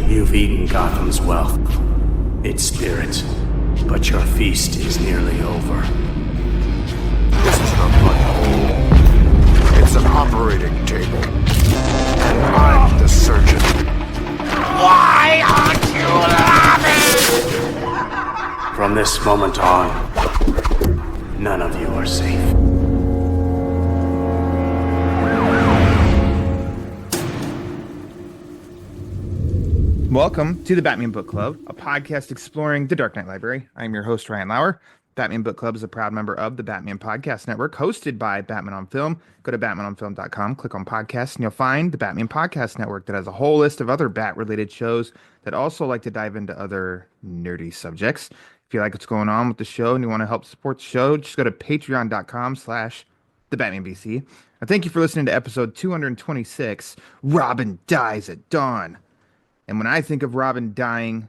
You've eaten Gotham's wealth, its spirit, but your feast is nearly over. This isn't a blood hole. It's an operating table. And I'm the surgeon. Why aren't you laughing? From this moment on, none of you are safe. Welcome to the Batman Book Club, a podcast exploring the Dark Knight Library. I'm your host, Ryan Lauer. Batman Book Club is a proud member of the Batman Podcast Network, hosted by Batman on Film. Go to batmanonfilm.com, click on podcasts, and you'll find the Batman Podcast Network that has a whole list of other Bat-related shows that also like to dive into other nerdy subjects. If you like what's going on with the show and you want to help support the show, just go to patreon.com/thebatmanbc. Thank you for listening to episode 226, Robin Dies at Dawn. And when I think of Robin dying,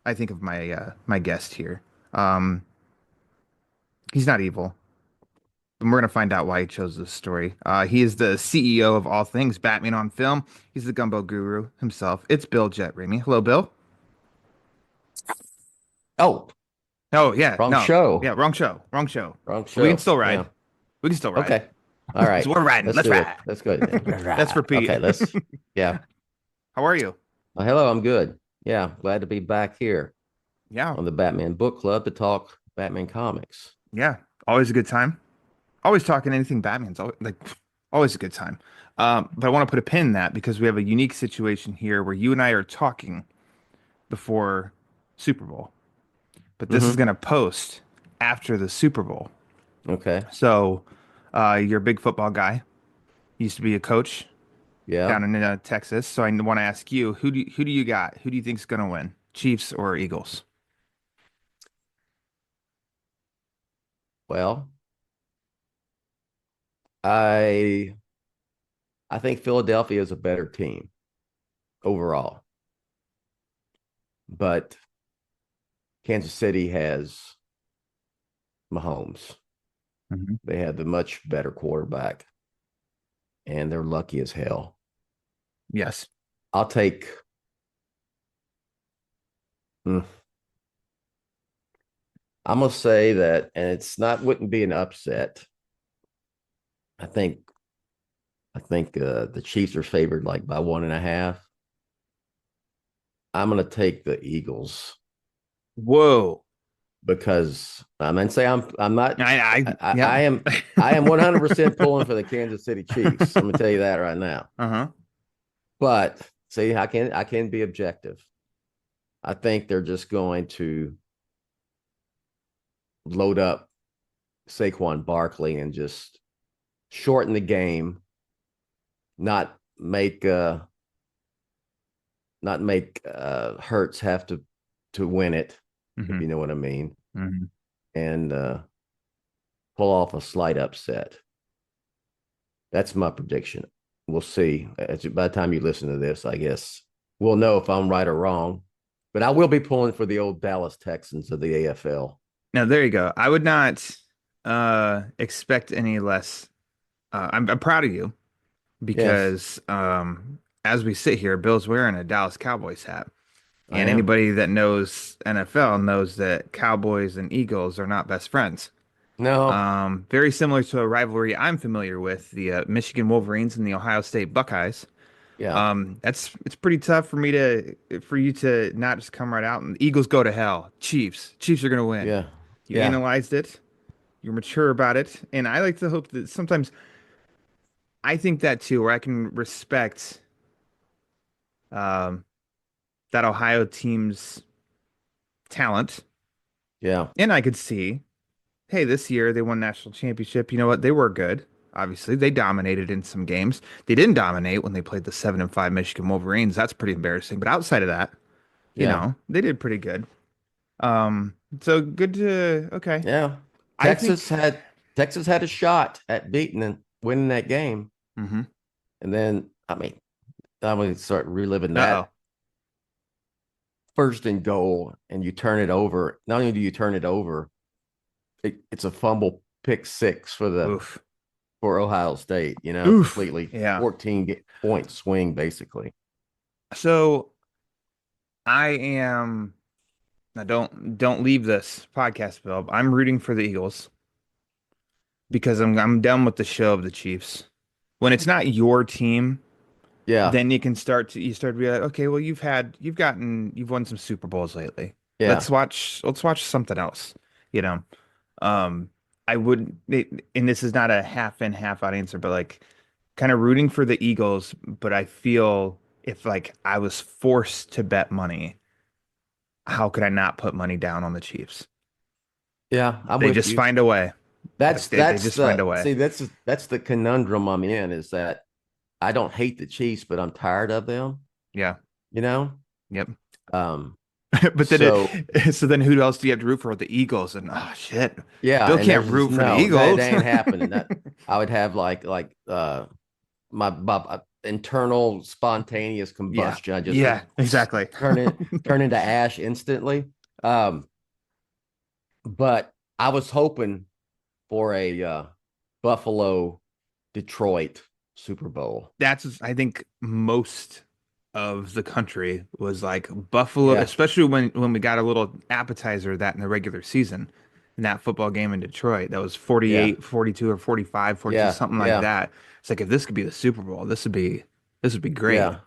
I think of my guest here. He's not evil, and we're gonna find out why he chose this story. He is the CEO of all things Batman on Film. He's the gumbo guru himself. It's Bill Jet Ramey. Hello, Bill. Oh Yeah, wrong no. show. Yeah, wrong show. Wrong show. We can still ride. Yeah. We can still ride. Okay. All right. So we're riding. Let's do ride. it. That's good. That's repeat. Okay. Yeah. How are you? Hello. I'm good. Yeah. Glad to be back here Yeah. on the Batman Book Club to talk Batman comics. Yeah. Always a good time. Always talking anything Batman's always a good time. But I want to put a pin in that because we have a unique situation here where you and I are talking before Super Bowl. But this is going to post after the Super Bowl. Okay. So you're a big football guy. Used to be a coach down in Texas. So I want to ask you, who do you got? Who do you think's going to win? Chiefs or Eagles? Well, I think Philadelphia is a better team overall, but Kansas City has Mahomes. Mm-hmm. They have the much better quarterback, and they're lucky as hell. Yes. I'll take. I'm gonna say that, and wouldn't be an upset. I think the Chiefs are favored like by 1.5. I'm gonna take the Eagles. Whoa. Because I'm not. I am 100% pulling for the Kansas City Chiefs. I'm gonna tell you that right now. But see, I can be objective. I think they're just going to load up Saquon Barkley and just shorten the game, not make Hurts have to win it, if you know what I mean, and pull off a slight upset. That's my prediction. We'll see. By the time you listen to this, I guess we'll know if I'm right or wrong. But I will be pulling for the old Dallas Texans of the AFL. Now, there you go. I would not expect any less. I'm proud of you because as we sit here, Bill's wearing a Dallas Cowboys hat. And anybody that knows NFL knows that Cowboys and Eagles are not best friends. No. Very similar to a rivalry I'm familiar with, the Michigan Wolverines and the Ohio State Buckeyes. Yeah. It's pretty tough for you to not just come right out and Eagles go to hell. Chiefs are gonna win. Yeah. You analyzed it. You're mature about it. And I like to hope that sometimes I think that too, where I can respect that Ohio team's talent. Yeah. And I could see, hey, this year they won national championship. You know what? They were good. Obviously, they dominated in some games. They didn't dominate when they played the 7-5 Michigan Wolverines. That's pretty embarrassing. But outside of that, you know, they did pretty good. So good to okay. Yeah. Texas had a shot at beating and winning that game. Mm-hmm. And then I'm going to start reliving that. First and goal, and you turn it over. Not only do you turn it over, it's a fumble pick six for Ohio State, completely 14 point swing, basically. So I am now don't leave this podcast, Bill. I'm rooting for the Eagles because I'm done with the show of the Chiefs. When it's not your team, Yeah, then you start to be like, okay, well you've won some Super Bowls lately. yeah, Let's watch something else. You know, um, I would, and this is not a half in half out answer, but like kind of rooting for the Eagles. But I feel if like I was forced to bet money, how could I not put money down on the Chiefs? yeah. I'm They with just you. find a way. Like they That's just find the a way. see. That's the conundrum I'm in. Is that I don't hate the Chiefs, but I'm tired of them. Yeah. You know. Yep. Um. But then So so then who else do you have to root for? The Eagles. And oh shit. yeah, Bill and can't there's just root for the no that Eagles. ain't happening. That I would have my internal spontaneous Yeah. combustion. I just Yeah, exactly. turn into ash instantly. Um. But I was hoping for a Buffalo Detroit Super Bowl. That's I think most of the country was like Buffalo, Yeah, especially when we got a little appetizer of that in the regular season in that football game in Detroit. That was yeah, 48, 42, or 45, 42, yeah, something like yeah, that. It's like if this could be the Super Bowl, this would be great. yeah.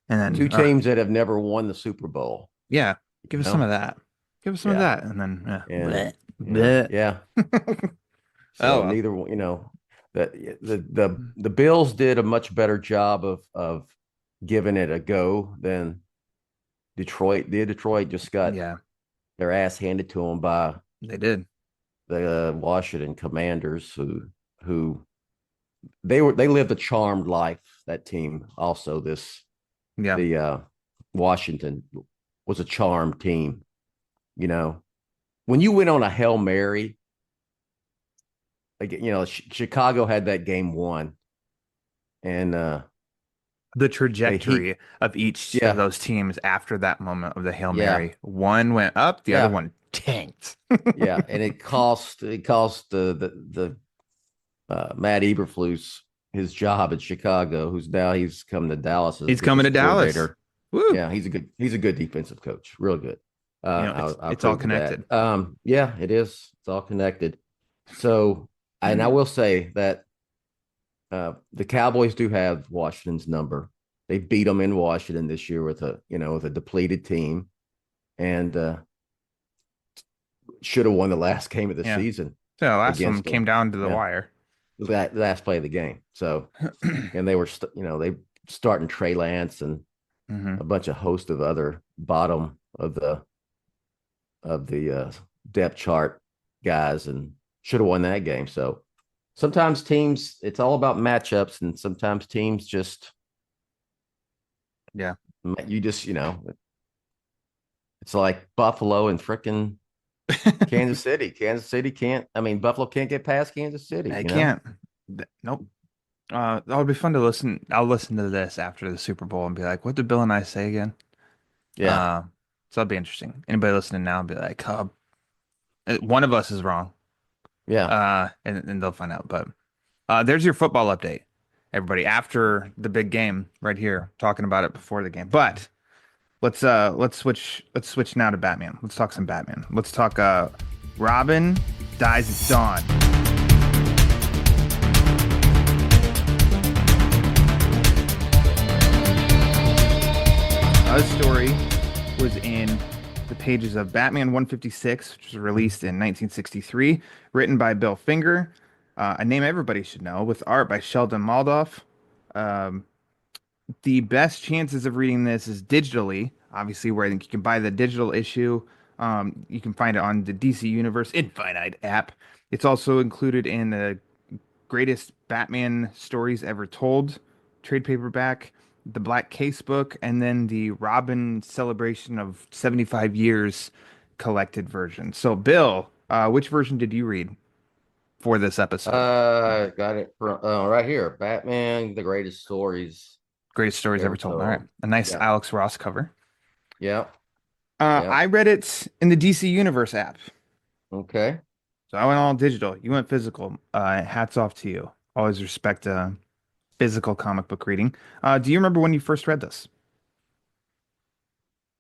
And Two then teams that have never won the Super Bowl. yeah, You give us some know? of that. Give us some of Yeah, that. And then and bleh, yeah, bleh. yeah. Oh So well. neither one, the Bills did a much better job of giving it a go than Detroit did. Detroit just got Yeah, their ass handed to them by they did. the Washington Commanders, who they lived a charmed life. That team also Yeah. the Washington was a charmed team. You know, when you went on a Hail Mary, like Chicago had that game won, and The he trajectory of each of yeah those teams after that moment of the Hail yeah Mary. One went up, the other yeah one tanked. yeah, and it cost the Matt Eberflus his job at Chicago, who's now he's come to Dallas as a He's coming defensive to Dallas. coordinator. Woo. Yeah, he's a good defensive coach, real good. It's I'll it's all approve of that. connected. Yeah, it is. It's all connected. So, and I will say that the Cowboys do have Washington's number. They beat them in Washington this year with a depleted team, and should have won the last game of the Yeah. season So the last one against them. came down to the Yeah, wire. that last play of the game. So, and they were they starting Trey Lance and Hmm. a bunch of host of other bottom of the depth chart guys, and should have won that game. So sometimes teams, it's all about matchups, and sometimes teams just Yeah. you just it's like Buffalo and frickin' Kansas City. Kansas City can't. I mean, Buffalo can't get past Kansas City. I can't. Nope. That'll be fun to listen. I'll listen to this after the Super Bowl and be like, what did Bill and I say again? Yeah, Uh, so that'll be interesting. Anybody listening now be like, one of us is wrong. yeah. And they'll find out. But there's your football update, everybody. After the big game, right here, talking about it before the game. But let's switch now to Batman. Let's talk some Batman. Let's talk Robin dies at dawn. This story was in the pages of Batman 156, which was released in 1963, written by Bill Finger, a name everybody should know, with art by Sheldon Moldoff. Um, the best chances of reading this is digitally, obviously, where I think you can buy the digital issue. You can find it on the DC Universe Infinite app. It's also included in the greatest Batman stories ever told trade paperback, the Black Case book, and then the Robin celebration of 75 years collected version. So, Bill, which version did you read for this episode? Got it right here. Batman, the greatest stories Greatest stories ever ever told. All right. told. A nice Yeah, Alex Ross cover. yeah, yeah. I read it in the DC Universe app. Okay. So I went all digital. You went physical. Hats off to you. Always respect physical comic book reading. Do you remember when you first read this?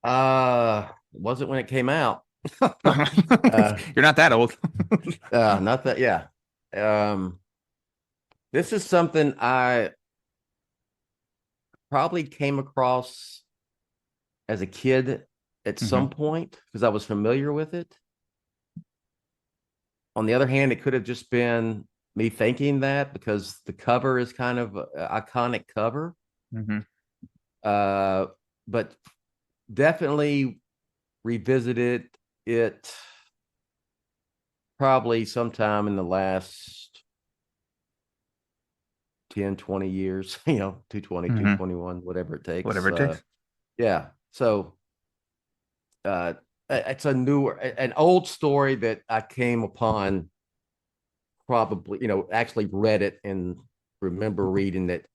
Wasn't when it came out. You're not that old. Not that, yeah. Um, this is something I probably came across as a kid at Hmm. some point because I was familiar with it. On the other hand, it could have just been me thinking that because the cover is kind of an iconic cover. Hmm. Uh, but definitely revisited it probably sometime in the last 10, 20 years, 220, Hmm. 221, whatever it takes. Whatever it takes. Yeah. So uh, it's an old story that I came upon probably, actually read it and remember reading it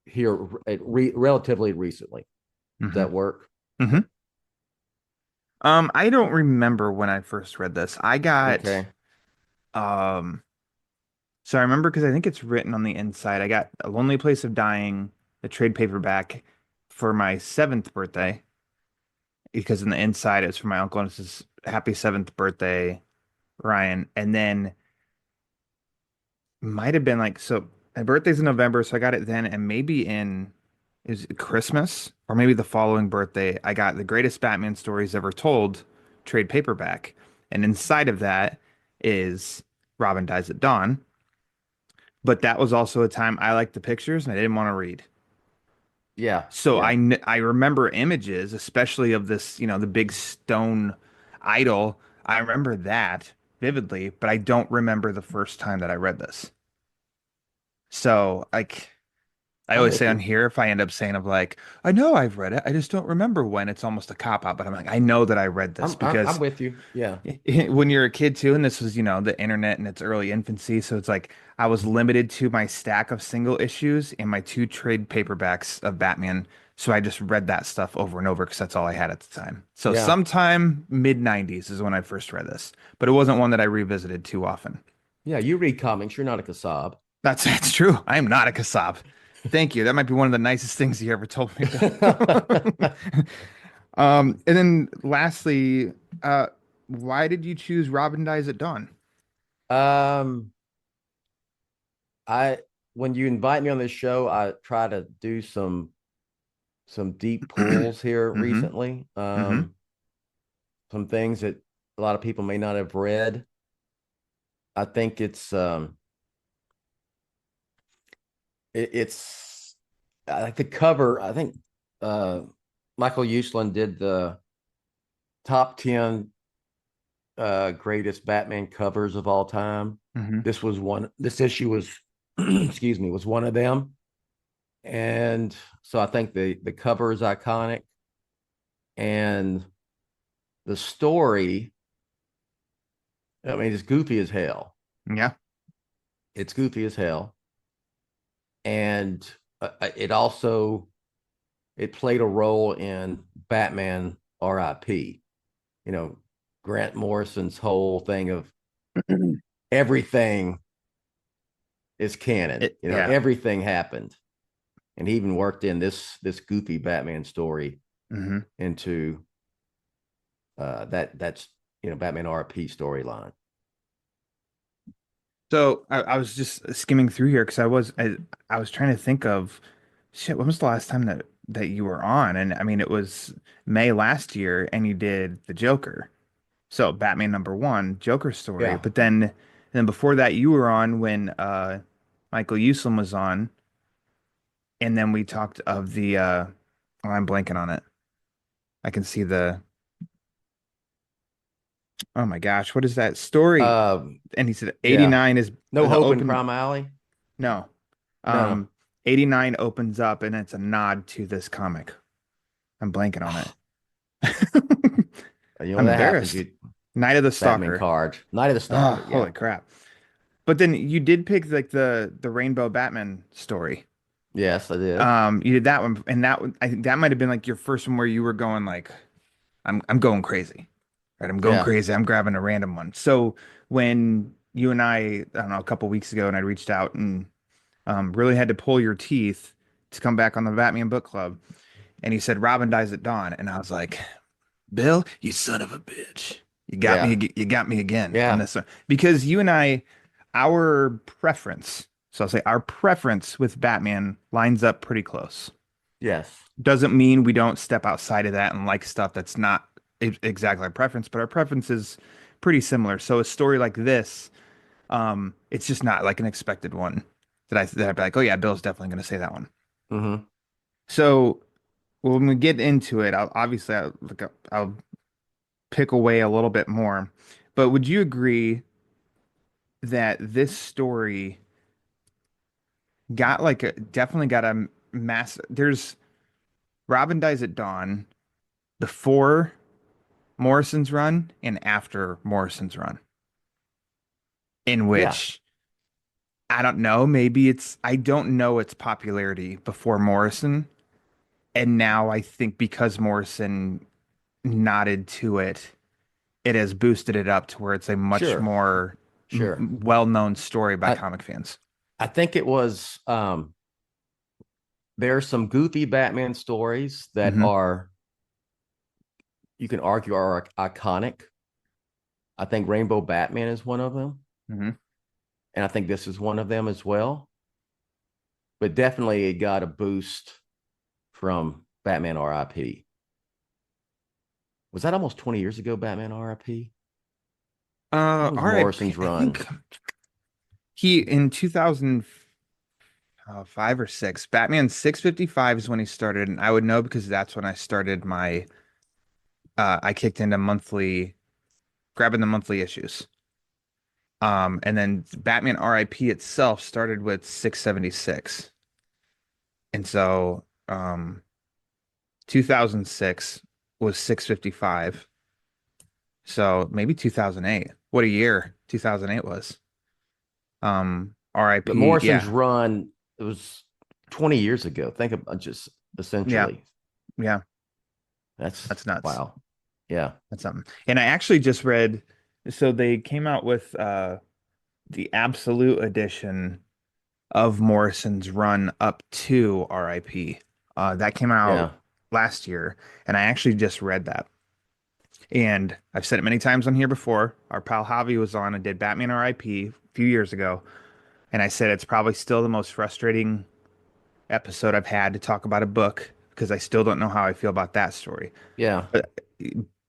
here relatively recently. Does Hmm. that work? Hmm. I don't remember when I first read this. Okay. Um, so I remember because I think it's written on the inside. I got A Lonely Place of Dying, the trade paperback for my seventh birthday, because in the inside it's for my uncle and it says happy seventh birthday, Ryan. And then might have been like, so my birthday's in November, so I got it then, and maybe in is it Christmas or maybe the following birthday, I got the greatest Batman stories ever told trade paperback. And inside of that is Robin Dies at Dawn. But that was also a time I liked the pictures and I didn't want to read. Yeah. So Yeah. I remember images, especially of this, the big stone idol. I remember that vividly, but I don't remember the first time that I read this. So like I I'm always with say on you. here, if I end up saying of like, I know I've read it, I just don't remember when, it's almost a cop out, but I'm like, I know that I read this I'm because with you. Yeah. when you're a kid too, and this was, the internet in its early infancy, so it's like I was limited to my stack of single issues and my two trade paperbacks of Batman. So I just read that stuff over and over because that's all I had at the time. So Yeah. sometime mid 90s is when I first read this, but it wasn't one that I revisited too often. Yeah. You read comics. You're not a Kasab. That's true. I am not a Kasab. Thank you. That might be one of the nicest things you ever told me, Bill. And then lastly, uh, why did you choose Robin Dies at Dawn? um, I when you invite me on this show, I try to do some deep pulls here Hmm. recently. Hmm. Some things that a lot of people may not have read. I think it's I like the cover. I think uh Michael Uslan did the top 10 greatest Batman covers of all time. Hmm. This issue was excuse me, was one of them. And so I think the cover is iconic and the story, I mean, it's goofy as hell. Yeah. It's goofy as hell. And it also it played a role in Batman RIP. You know, Grant Morrison's whole thing of everything is canon. Yeah. Everything happened. And he even worked in this goofy Batman story Hmm. into that's Batman RP storyline. So I was just skimming through here because I was trying to think of shit. When was the last time that you were on? And I mean, it was May last year, and you did the Joker. So Batman number one, Joker story. Yeah. But then before that, you were on when Michael Uslan was on, and then we talked of the oh, I'm blanking on it. I can see the oh my gosh, what is that story? And he said Yeah. 89 is No the Hope in open. Crime Alley. No. No. Um 89 opens up and it's a nod to this comic. I'm blanking on it. You know I'm that happens. embarrassed. You Night of the Batman Stalker. card. Night of the Oh, Stalker. Yeah. holy crap. But then you did pick like the Rainbow Batman story. Yes, I did. You did that one, and I think that might have been like your first one where you were going like, I'm going crazy, right? I'm going Yeah. crazy. I'm grabbing a random one. So when you and I don't know, a couple weeks ago, and I reached out and really had to pull your teeth to come back on the Batman Book Club, And he said, Robin dies at dawn. And I was like, Bill, you son of a bitch. Yeah. You got me again on Yeah. this one. Because you and I, our preference, so I'll say our preference with Batman lines up pretty close. Yes. Doesn't mean we don't step outside of that and like stuff that's not exactly our preference, but our preference is pretty similar. So a story like this, it's just not like an expected one that I'd be like, oh yeah, Bill's definitely going to say that one. Mm-hmm. So when we get into it, I'll pick away a little bit more. But would you agree that this story got like definitely got a mass? There's Robin dies at dawn before Morrison's run and after Morrison's run, in Yeah. which I don't know, maybe I don't know its popularity before Morrison. And now I think because Morrison nodded to it, it has boosted it up to where it's a much Sure. more Sure. well-known story by I comic fans. I think it was there are some goofy Batman stories that Hmm. are you can argue are iconic. I think Rainbow Batman is one of them, Hmm. and I think this is one of them as well. But definitely it got a boost from Batman RIP. Was that almost 20 years ago, Batman RIP? That was R.I.P. Morrison's I run. think he in 2005 or six, Batman 655 is when he started, and I would know because that's when I started my I kicked into grabbing the monthly issues. And then Batman RIP itself started with 676. And so 2006 was 655. So maybe 2008. What a year 2008 was. But RIP, Morrison's yeah. run, it was 20 years ago. Think about just Yeah. essentially. Yeah. That's That's nuts. wow. Yeah. That's something. And I actually just read, so they came out with the absolute edition of Morrison's run up to RIP. That came out Yeah. last year, and I actually just read that. And I've said it many times on here before. Our pal Javi was on and did Batman RIP a few years ago, and I said it's probably still the most frustrating episode I've had to talk about a book because I still don't know how I feel about that story. Yeah. But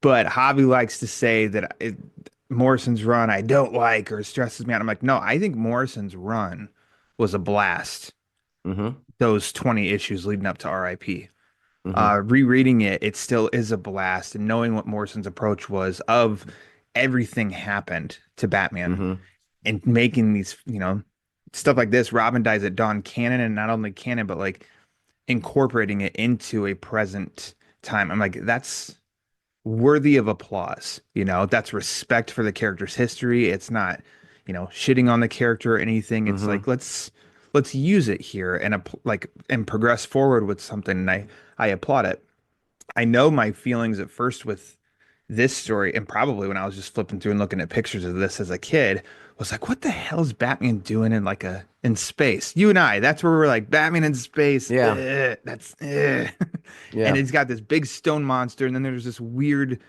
but Javi likes to say that Morrison's run I don't like or it stresses me out. I'm like, no, I think Morrison's run was a blast. Mm-hmm. Those 20 issues leading up to RIP. Mm-hmm. Rereading it, it still is a blast, and knowing what Morrison's approach was of everything happened to Batman Mm-hmm. and making these, stuff like this, Robin dies at dawn canon, and not only canon, but like incorporating it into a present time. I'm like, that's worthy of applause. That's respect for the character's history. It's not, shitting on the character or anything. It's Mm-hmm. like let's use it here and and progress forward with something. And I applaud it. I know my feelings at first with this story, and probably when I was just flipping through and looking at pictures of this as a kid, was like, what the hell is Batman doing in space? You and I, that's where we're like, Batman in space, Yeah. that's and Yeah. it's got this big stone monster, and then there's this weird,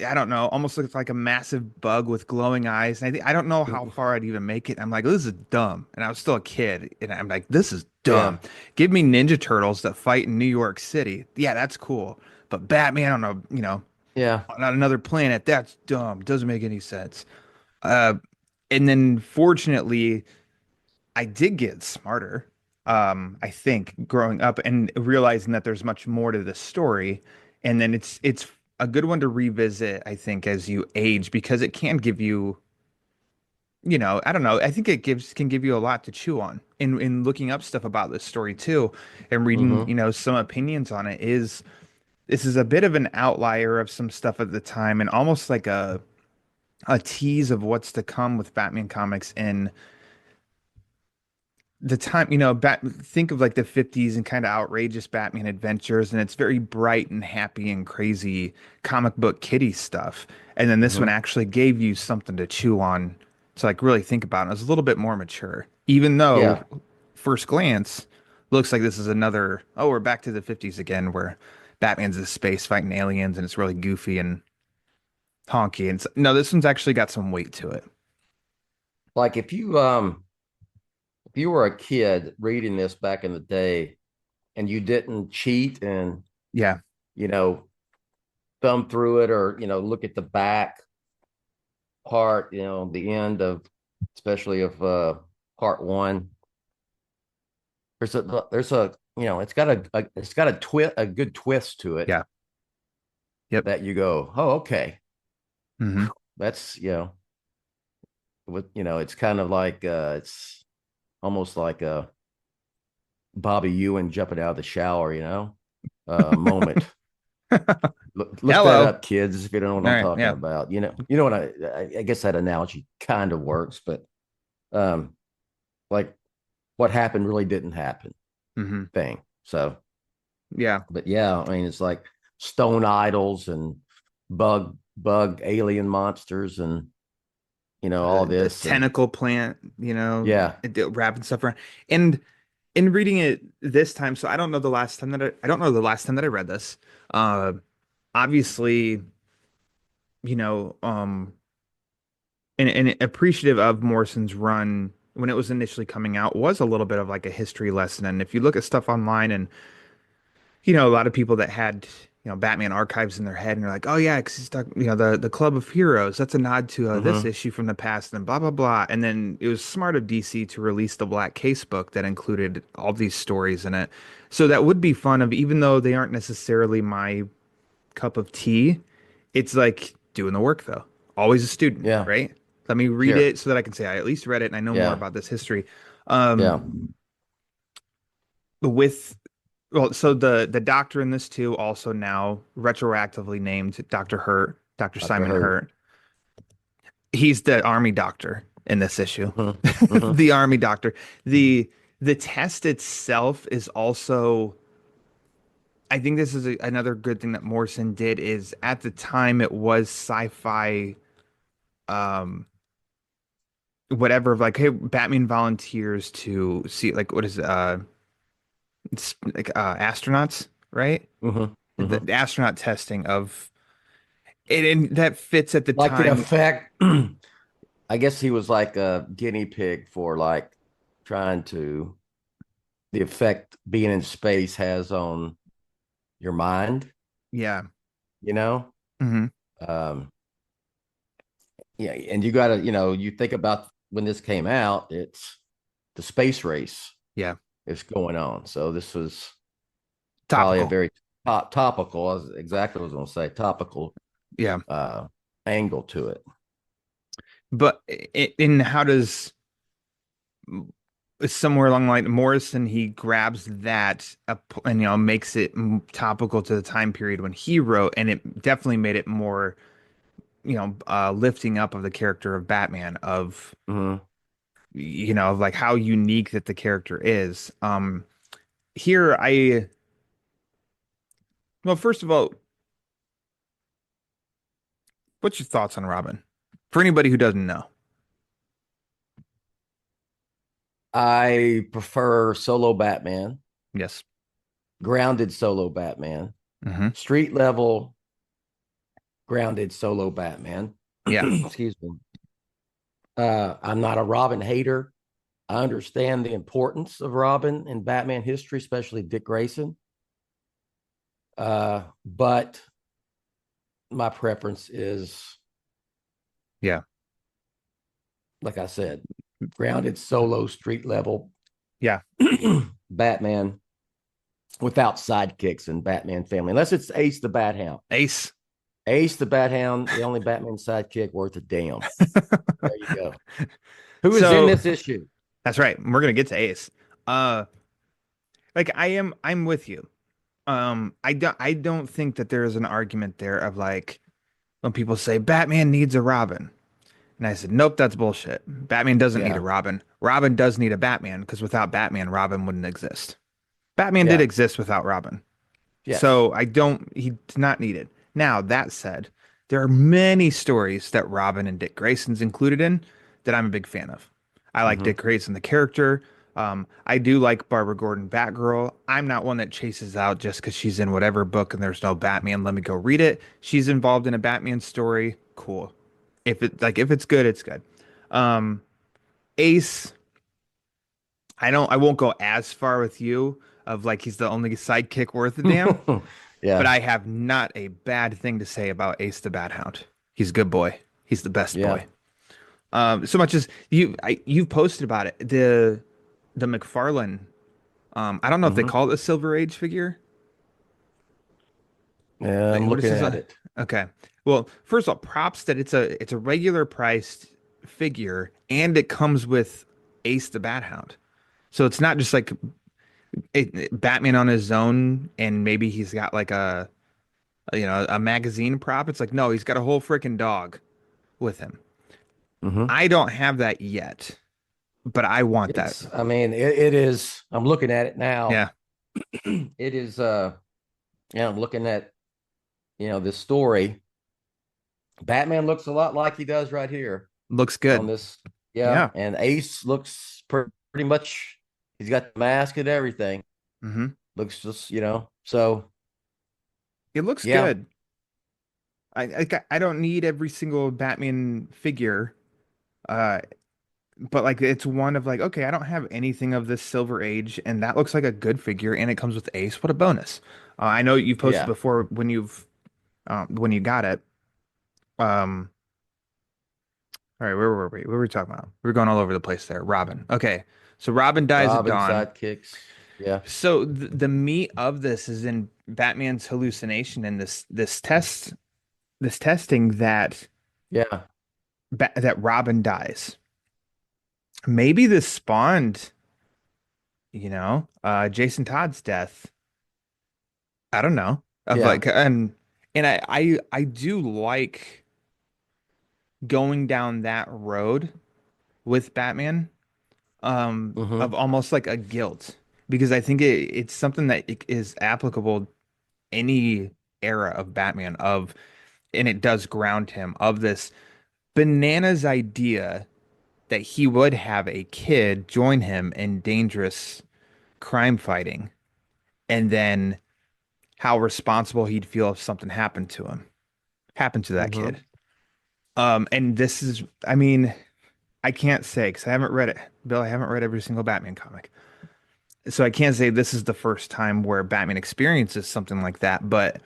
I don't know, almost looks like a massive bug with glowing eyes. And I don't know how far I'd even make it. I'm like, this is dumb. And I was still a kid, and I'm like, this is Yeah. dumb. Give me Ninja Turtles that fight in New York City. Yeah, that's cool. But Batman on Yeah. on another planet, that's dumb. Doesn't make any sense. Uh, and then fortunately, I did get smarter. I think growing up and realizing that there's much more to the story, and then it's a good one to revisit, I think, as you age because it can give you, I don't know. I think it can give you a lot to chew on in looking up stuff about this story too, and reading, Mm-hmm. some opinions on it. This is a bit of an outlier of some stuff at the time, and almost like a tease of what's to come with Batman comics in the time, think of like the 50s and kind of outrageous Batman adventures, and it's very bright and happy and crazy comic book kiddie stuff. And then this one Mm-hmm. actually gave you something to chew on to like really think about. And it was a little bit more mature, even though Yeah. first glance looks like this is another, oh, we're back to the 50s again, where Batman's in space fighting aliens and it's really goofy and honky. And no, this one's actually got some weight to it. Like if you were a kid reading this back in the day and you didn't cheat and Yeah. you know thumb through it or look at the back part, the end of especially of part one, there's a it's got a good twist to it. Yeah. Yep. That you go, oh, okay. Mm-hmm. That's it's kind of like it's almost like a Bobby Ewan jumping out of the shower, moment. Look that up, kids, if you don't know what I'm talking about. You know what I guess that analogy kind of works, but like what happened really didn't happen thing. So yeah, but yeah, I mean it's like stone idols and bug alien monsters and all this tentacle plant, yeah, wrapping stuff around. And in reading it this time, so I don't know the last time that I don't know the last time that I read this. Obviously, and appreciative of Morrison's run when it was initially coming out was a little bit of like a history lesson. And if you look at stuff online and a lot of people that had, Batman archives in their head and they're like, oh yeah, 'cause he's the Club of Heroes. That's a nod to this issue from the past and blah, blah, blah. And then it was smart of DC to release the Black Case book that included all these stories in it. So that would be fun of, even though they aren't necessarily my cup of tea, it's like doing the work though. Always a student, yeah, right? Let me read it so that I can say I at least read it and I know more about this history. With Well, so the doctor in this too, also now retroactively named Dr. Hurt, Dr. Simon Hurt. He's the army doctor in this issue. The army doctor. The test itself is also, I think this is another good thing that Morrison did is at the time it was sci-fi, whatever, like, hey, Batman volunteers to see, like, what is it's like astronauts, right? The astronaut testing of it, and that fits at the like time. In effect, I guess he was like a guinea pig for like trying to the effect being in space has on your mind. Yeah. Yeah, and you gotta, you think about when this came out, it's the space race. Yeah. Is going on. So this was topical. Probably a very topical, exactly what I was going to say, topical angle to it. But in how does somewhere along the line Morrison, he grabs that and makes it topical to the time period when he wrote, and it definitely made it more lifting up of the character of Batman, of of like how unique that the character is. Here well, first of all, what's your thoughts on Robin? For anybody who doesn't know. I prefer solo Batman. Yes. Grounded solo Batman. Street level grounded solo Batman. Yeah. Excuse me. I'm not a Robin hater. I understand the importance of Robin in Batman history, especially Dick Grayson. But my preference is, like I said, grounded solo street level. Yeah. Batman without sidekicks in Batman family, unless it's Ace the Bat Hound. Ace the Bat Hound, the only Batman sidekick worth a damn. There you go. Who is in this issue? That's right. We're gonna get to Ace. Like I'm with you. I don't think that there is an argument there of like when people say Batman needs a Robin. And I said, nope, that's bullshit. Batman doesn't need a Robin. Robin does need a Batman, because without Batman, Robin wouldn't exist. Batman did exist without Robin. Yes. So he's not needed. Now, that said, there are many stories that Robin and Dick Grayson's included in that I'm a big fan of. I like Dick Grayson, the character. I do like Barbara Gordon Batgirl. I'm not one that chases out just because she's in whatever book and there's no Batman. Let me go read it. She's involved in a Batman story. Cool. If it's good, it's good. Um, Ace, I won't go as far with you of like he's the only sidekick worth a damn, but Yeah. I have not a bad thing to say about Ace the Bat Hound. He's a good boy. He's the best Yeah. boy. So much as you've posted about it, the McFarlane. I don't know if they Hmm. call it a Silver Age figure. Yeah, Like, I'm what is looking this? at it. Okay. Well, first of all, props that it's a regular priced figure and it comes with Ace the Bat Hound. So it's not just like Batman on his own and maybe he's got like a magazine prop. It's like no, he's got a whole freaking dog with him. Hmm. I don't have that yet, but I want that. I mean, it is. I'm looking at it now. Yeah, It is. Yeah, I'm looking at this story. Batman looks a lot like he does right here looks on good. this. Yeah, Yeah. and Ace looks pretty much. He's got the mask and everything. Hmm. Looks just So It looks yeah, good. I don't need every single Batman figure. Uh, but like it's one of like, okay, I don't have anything of this Silver Age, and that looks like a good figure, and it comes with Ace. What a bonus! I know you posted yeah. before when you got it. Um, all right, where were we? What were we talking about? We were going all over the place there. Robin. Okay, so Robin dies at Robin dawn. sidekicks. Yeah. So the meat of this is in Batman's hallucination and this testing that Yeah. that Robin dies. Maybe this spawned, Jason Todd's death. I don't know. Of Yeah. like and I do like going down that road with Batman, Hmm. of almost like a guilt because I think it's something that is applicable any era of Batman of and it does ground him of this bananas idea that he would have a kid join him in dangerous crime fighting and then how responsible he'd feel if something happened to that Hmm. kid. And this is, I mean, I can't say because I haven't read it, Bill. I haven't read every single Batman comic, so I can't say this is the first time where Batman experiences something like that. But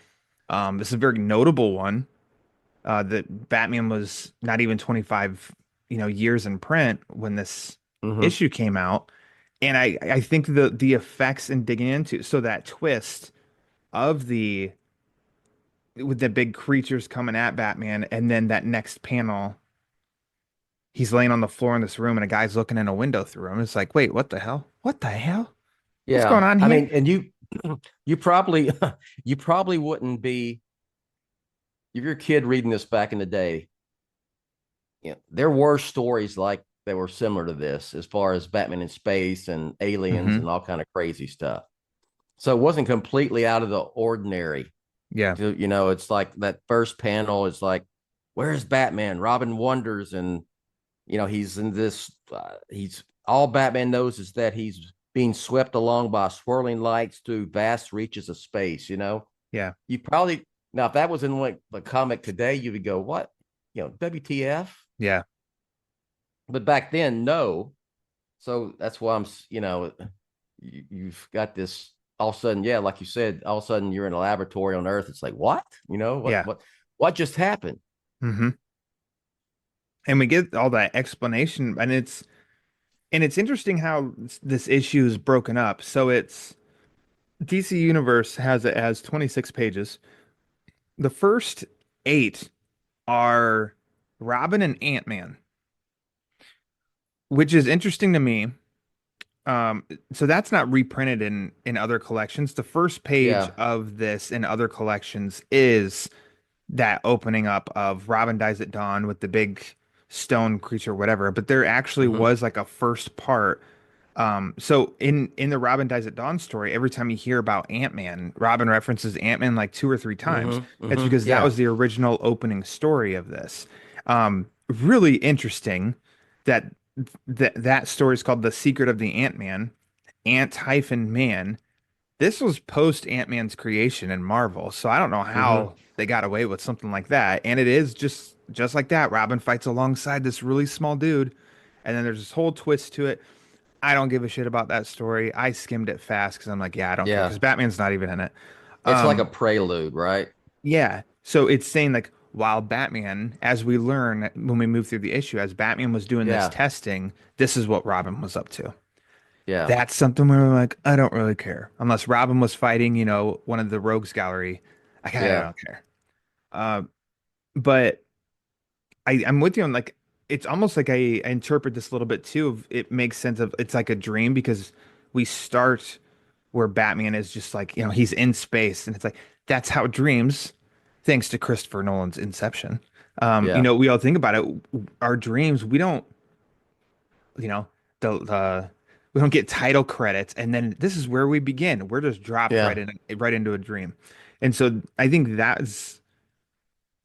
this is a very notable one. That Batman was not even 25, years in print when this Hmm. issue came out, and I think the effects and digging into so that twist of the with the big creatures coming at Batman, and then that next panel, he's laying on the floor in this room, and a guy's looking in a window through him. It's like, wait, what the hell? What the hell? What's Yeah. going on I here? mean, and you probably you probably wouldn't be if you're a kid reading this back in the day. There were stories like that were similar to this as far as Batman in space and aliens Hmm. and all kind of crazy stuff. So it wasn't completely out of the ordinary. Yeah, It's like that first panel is like, where's Batman? Robin wonders, and he's in this. He's all Batman knows is that he's being swept along by swirling lights through vast reaches of space. yeah, You probably now if that was in like the comic today, you would go, what? WTF? yeah, But back then, no. So that's why you've got this all of a sudden, yeah, like you said, all of a sudden you're in a laboratory on Earth. It's like, what? What yeah. what just happened? Hmm. And we get all that explanation, and it's interesting how this issue is broken up. So it's DC Universe has it as 26 pages. The first eight are Robin and Ant-Man, which is interesting to me. So that's not reprinted in other collections. The first page Yeah. of this in other collections is that opening up of Robin dies at dawn with the big stone creature, whatever. But there actually Hmm. was like a first part. So in the Robin dies at dawn story, every time you hear about Ant-Man, Robin references Ant-Man like two or three times. Hmm. It's Hmm. because that Yeah. was the original opening story of this. Really interesting that that story is called The Secret of the Ant-Man, Ant-Man. This was post Ant-Man's creation in Marvel, so I don't know Mm-hmm. how they got away with something like that. And it is just like that. Robin fights alongside this really small dude, and then there's this whole twist to it. I don't give a shit about that story. I skimmed it fast because I'm like, yeah, I don't care Yeah. because Batman's not even in it. It's like a Um, prelude, right? yeah. So it's saying like while Batman, as we learn when we move through the issue, as Batman was doing this Yeah. testing, this is what Robin was up to. Yeah. That's something where I'm like, I don't really care. Unless Robin was fighting, one of the rogues gallery. I kind of Yeah. don't care. Uh, but I'm with you on like it's almost like I interpret this a little bit too. It makes sense of it's like a dream because we start where Batman is just like, he's in space and it's like that's how dreams, thanks to Christopher Nolan's Inception. Yeah. We all think about it. Our dreams, we don't, you know, the we don't get title credits, and then this is where we begin. We're just dropped Yeah. right into a dream, and so I think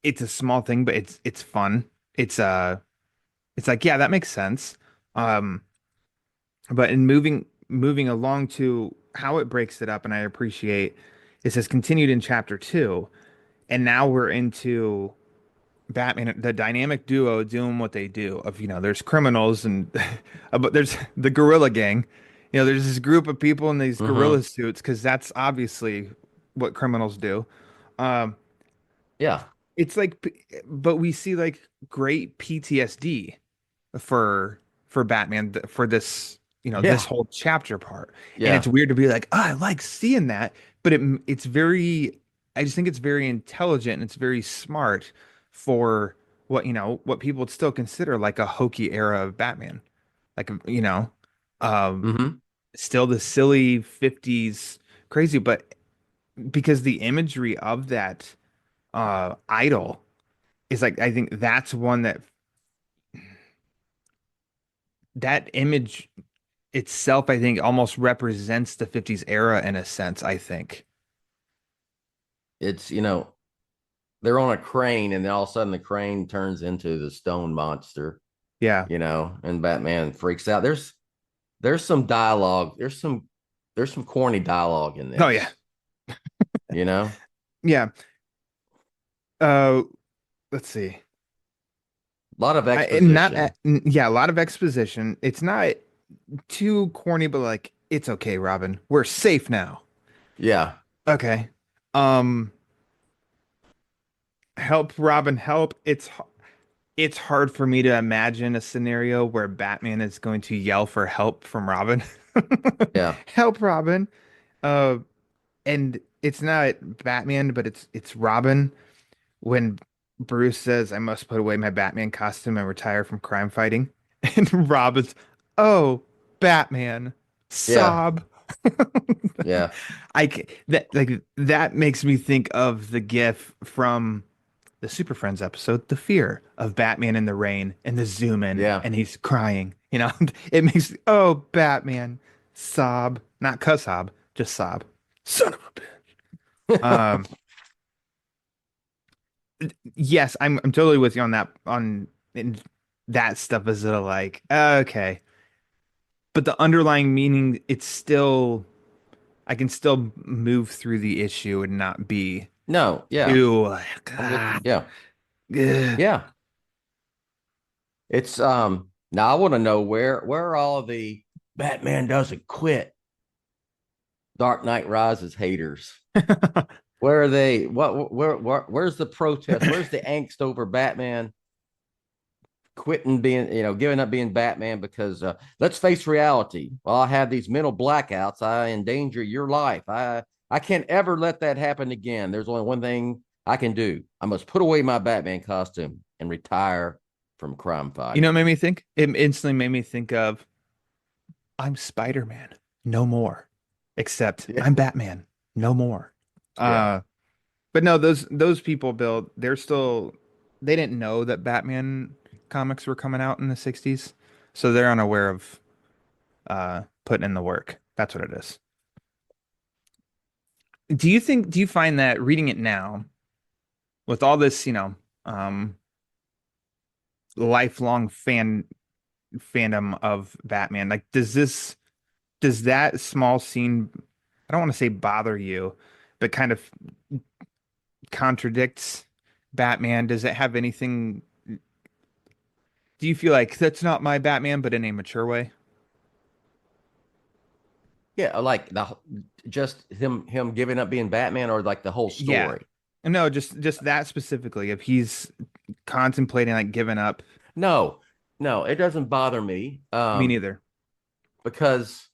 it's a small thing, but it's fun. It's like yeah, that makes sense. Um, but in moving along to how it breaks it up, and I appreciate it says continued in chapter two, and now we're into Batman, the dynamic duo doing what they do of, there's criminals and but there's the gorilla gang. There's this group of people in these Mm-hmm. gorilla suits because that's obviously what criminals do. Um, Yeah. it's like, but we see like great PTSD for Batman for this this Yeah. whole chapter part, and it's Yeah. weird to be like, oh, I like seeing that, but it's very, I just think it's very intelligent and it's very smart for what people would still consider like a hokey era of Batman, like um, Mm-hmm. still the silly 50s crazy, but because the imagery of that idol is like I think that's one that image itself, I think, almost represents the 50s era in a sense, I think. It's, they're on a crane and then all of a sudden the crane turns into the stone monster, Yeah. and Batman freaks out. There's some dialogue. There's some corny dialogue in Oh yeah. this, you know? Yeah. Uh let's see. A lot of And not exposition. yeah, a lot of exposition. It's not too corny, but like it's okay, Robin. We're safe now. Yeah. Okay. Um help Robin help. It's hard for me to imagine a scenario where Batman is going to yell for help from Robin. Yeah. Help Robin. Uh and it's not Batman, but it's Robin when Bruce says, I must put away my Batman costume and retire from crime fighting. And Robin's, oh, Batman, Yeah. sob. Yeah. That makes me think of the GIF from the Super Friends episode, The Fear of Batman in the Rain and the zoom in Yeah. and he's crying. It makes oh Batman, sob, not cuss sob, just sob. Son of a bitch. Yes, I'm totally with you on that in that stuff is like okay, but the underlying meaning it's still I can still move through the issue and not be No, yeah. too like I'm with you. Yeah. ugh. Yeah. It's now I want to know where are all of the Batman doesn't quit Dark Knight Rises haters. Where are they? Where's the protest? Where's the angst over Batman quitting being, giving up being Batman because let's face reality. While I have these mental blackouts, I endanger your life. I can't ever let that happen again. There's only one thing I can do. I must put away my Batman costume and retire from crime What fighting. made me think? It instantly made me think of I'm Spider-Man, no more. Except Yeah. I'm Batman, no more. Yeah. Uh But no, those people, Bill, they didn't know that Batman comics were coming out in the 60s. So they're unaware of putting in the work. That's what it is. Do you find that reading it now with all this, um lifelong fan fandom of Batman. Like, does that small scene, I don't want to say bother you, but kind of contradicts Batman? Does it have anything? Do you feel like that's not my Batman, but in a mature way? Yeah, like just him giving up being Batman, or like the whole Yeah. story. No, just that specifically. If he's contemplating like giving up, No, no, it doesn't bother me. me neither. Because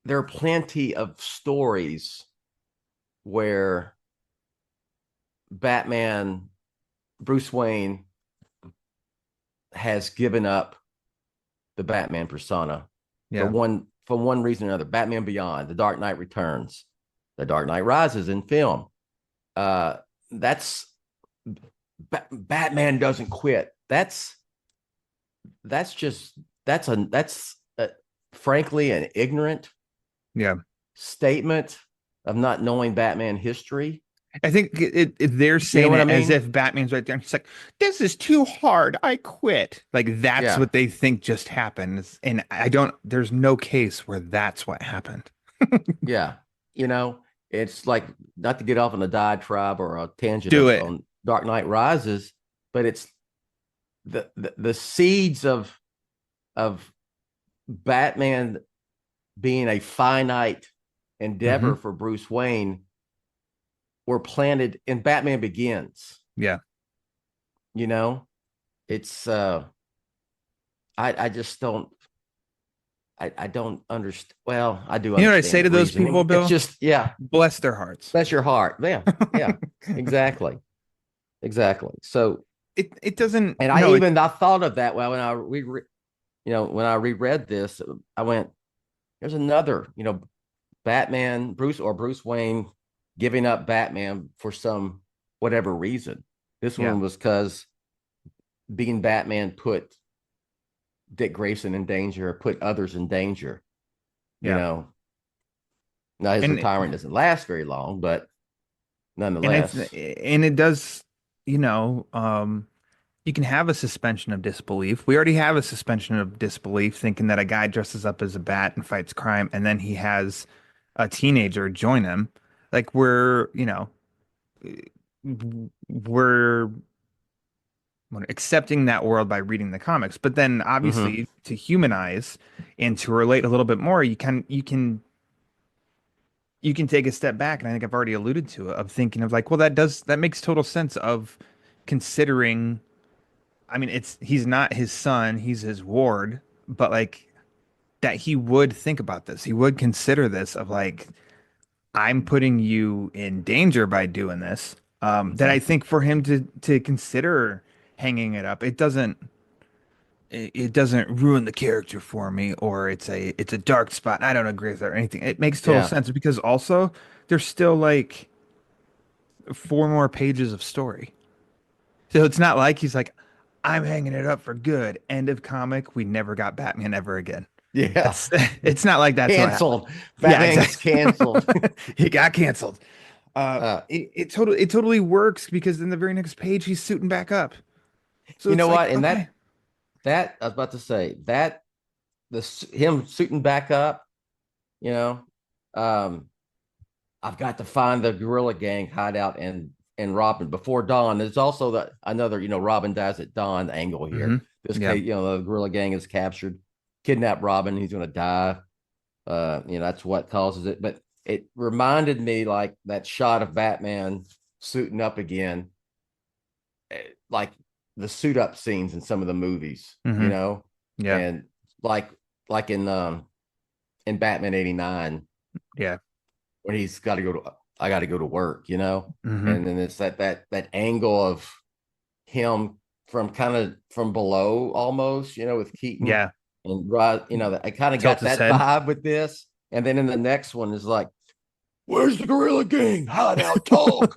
there are plenty of stories where Batman, Bruce Wayne, has given up the Batman persona Yeah. for one reason or another. Batman Beyond, The Dark Knight Returns, The Dark Knight Rises in film. That's Batman doesn't quit. That's frankly an ignorant Yeah. statement of not knowing Batman history. I think they're saying what I it as mean? if Batman's right there. And he's like, "This is too hard. I quit." Like that's Yeah. what they think just happened, and I don't. There's no case where that's what happened. Yeah. You know, it's like, not to get off on a diatribe or a tangent Do it. on Dark Knight Rises, but it's the seeds of Batman being a finite endeavor for Bruce Wayne were planted in Batman Begins. Yeah. You know, it's I just don't I don't understand. Well, I do You know what I understand say the to those reasoning. people, Bill? It's just, yeah, Bless their hearts. that's your heart. Yeah, yeah, exactly, exactly. So, It doesn't. and No, I thought of that. Well, when I reread this, I went, "There's another, Batman, Bruce Wayne giving up Batman for some whatever reason. This Yeah. one was because being Batman put Dick Grayson in danger, put others in danger. You Yeah. know, now his And retirement doesn't last very long, but nonetheless, and it does. You know, you can have a suspension of disbelief. We already have a suspension of disbelief, thinking that a guy dresses up as a bat and fights crime, and then he has a teenager join him. Like we're accepting that world by reading the comics. But then mm-hmm. obviously to humanize and to relate a little bit more, you can take a step back, and I think I've already alluded to it, of thinking of like, well, that makes total sense of considering. I mean, he's not his son, he's his ward, but like that he would think about this. He would consider this of like, I'm putting you in danger by doing this. That I think for him to consider hanging it up, it doesn't ruin the character for me, or it's a dark spot. I don't agree with that or anything. It makes total Yeah, sense because also there's still like 4 more pages of story. So it's not like he's like, I'm hanging it up for good. End of comic. We never got Batman ever again. yeah, It's not like that's what happened. canceled. Yeah, Batman gets exactly. canceled. He got canceled. uh, It totally works because in the very next page he's suiting back up. So you it's know like, what? And okay. that I was about to say that him suiting back up, you know, um, I've got to find the guerrilla gang hideout and Robin before dawn. There's also another, Robin dies at dawn angle here. This Yeah. case, the guerrilla gang is captured, kidnap Robin. He's going to die. That's what causes it. But it reminded me like that shot of Batman suiting up again, like the suit up scenes in some of the movies, Yeah. and like in Batman '89. Yeah. When he's got to I got to go to work, Mm-hmm. and then it's that angle of him from below almost, with Keaton. Yeah. And I kind of got Tilt his that head. vibe with this. And then in the next one is like, where's the guerrilla gang? Hideout talk.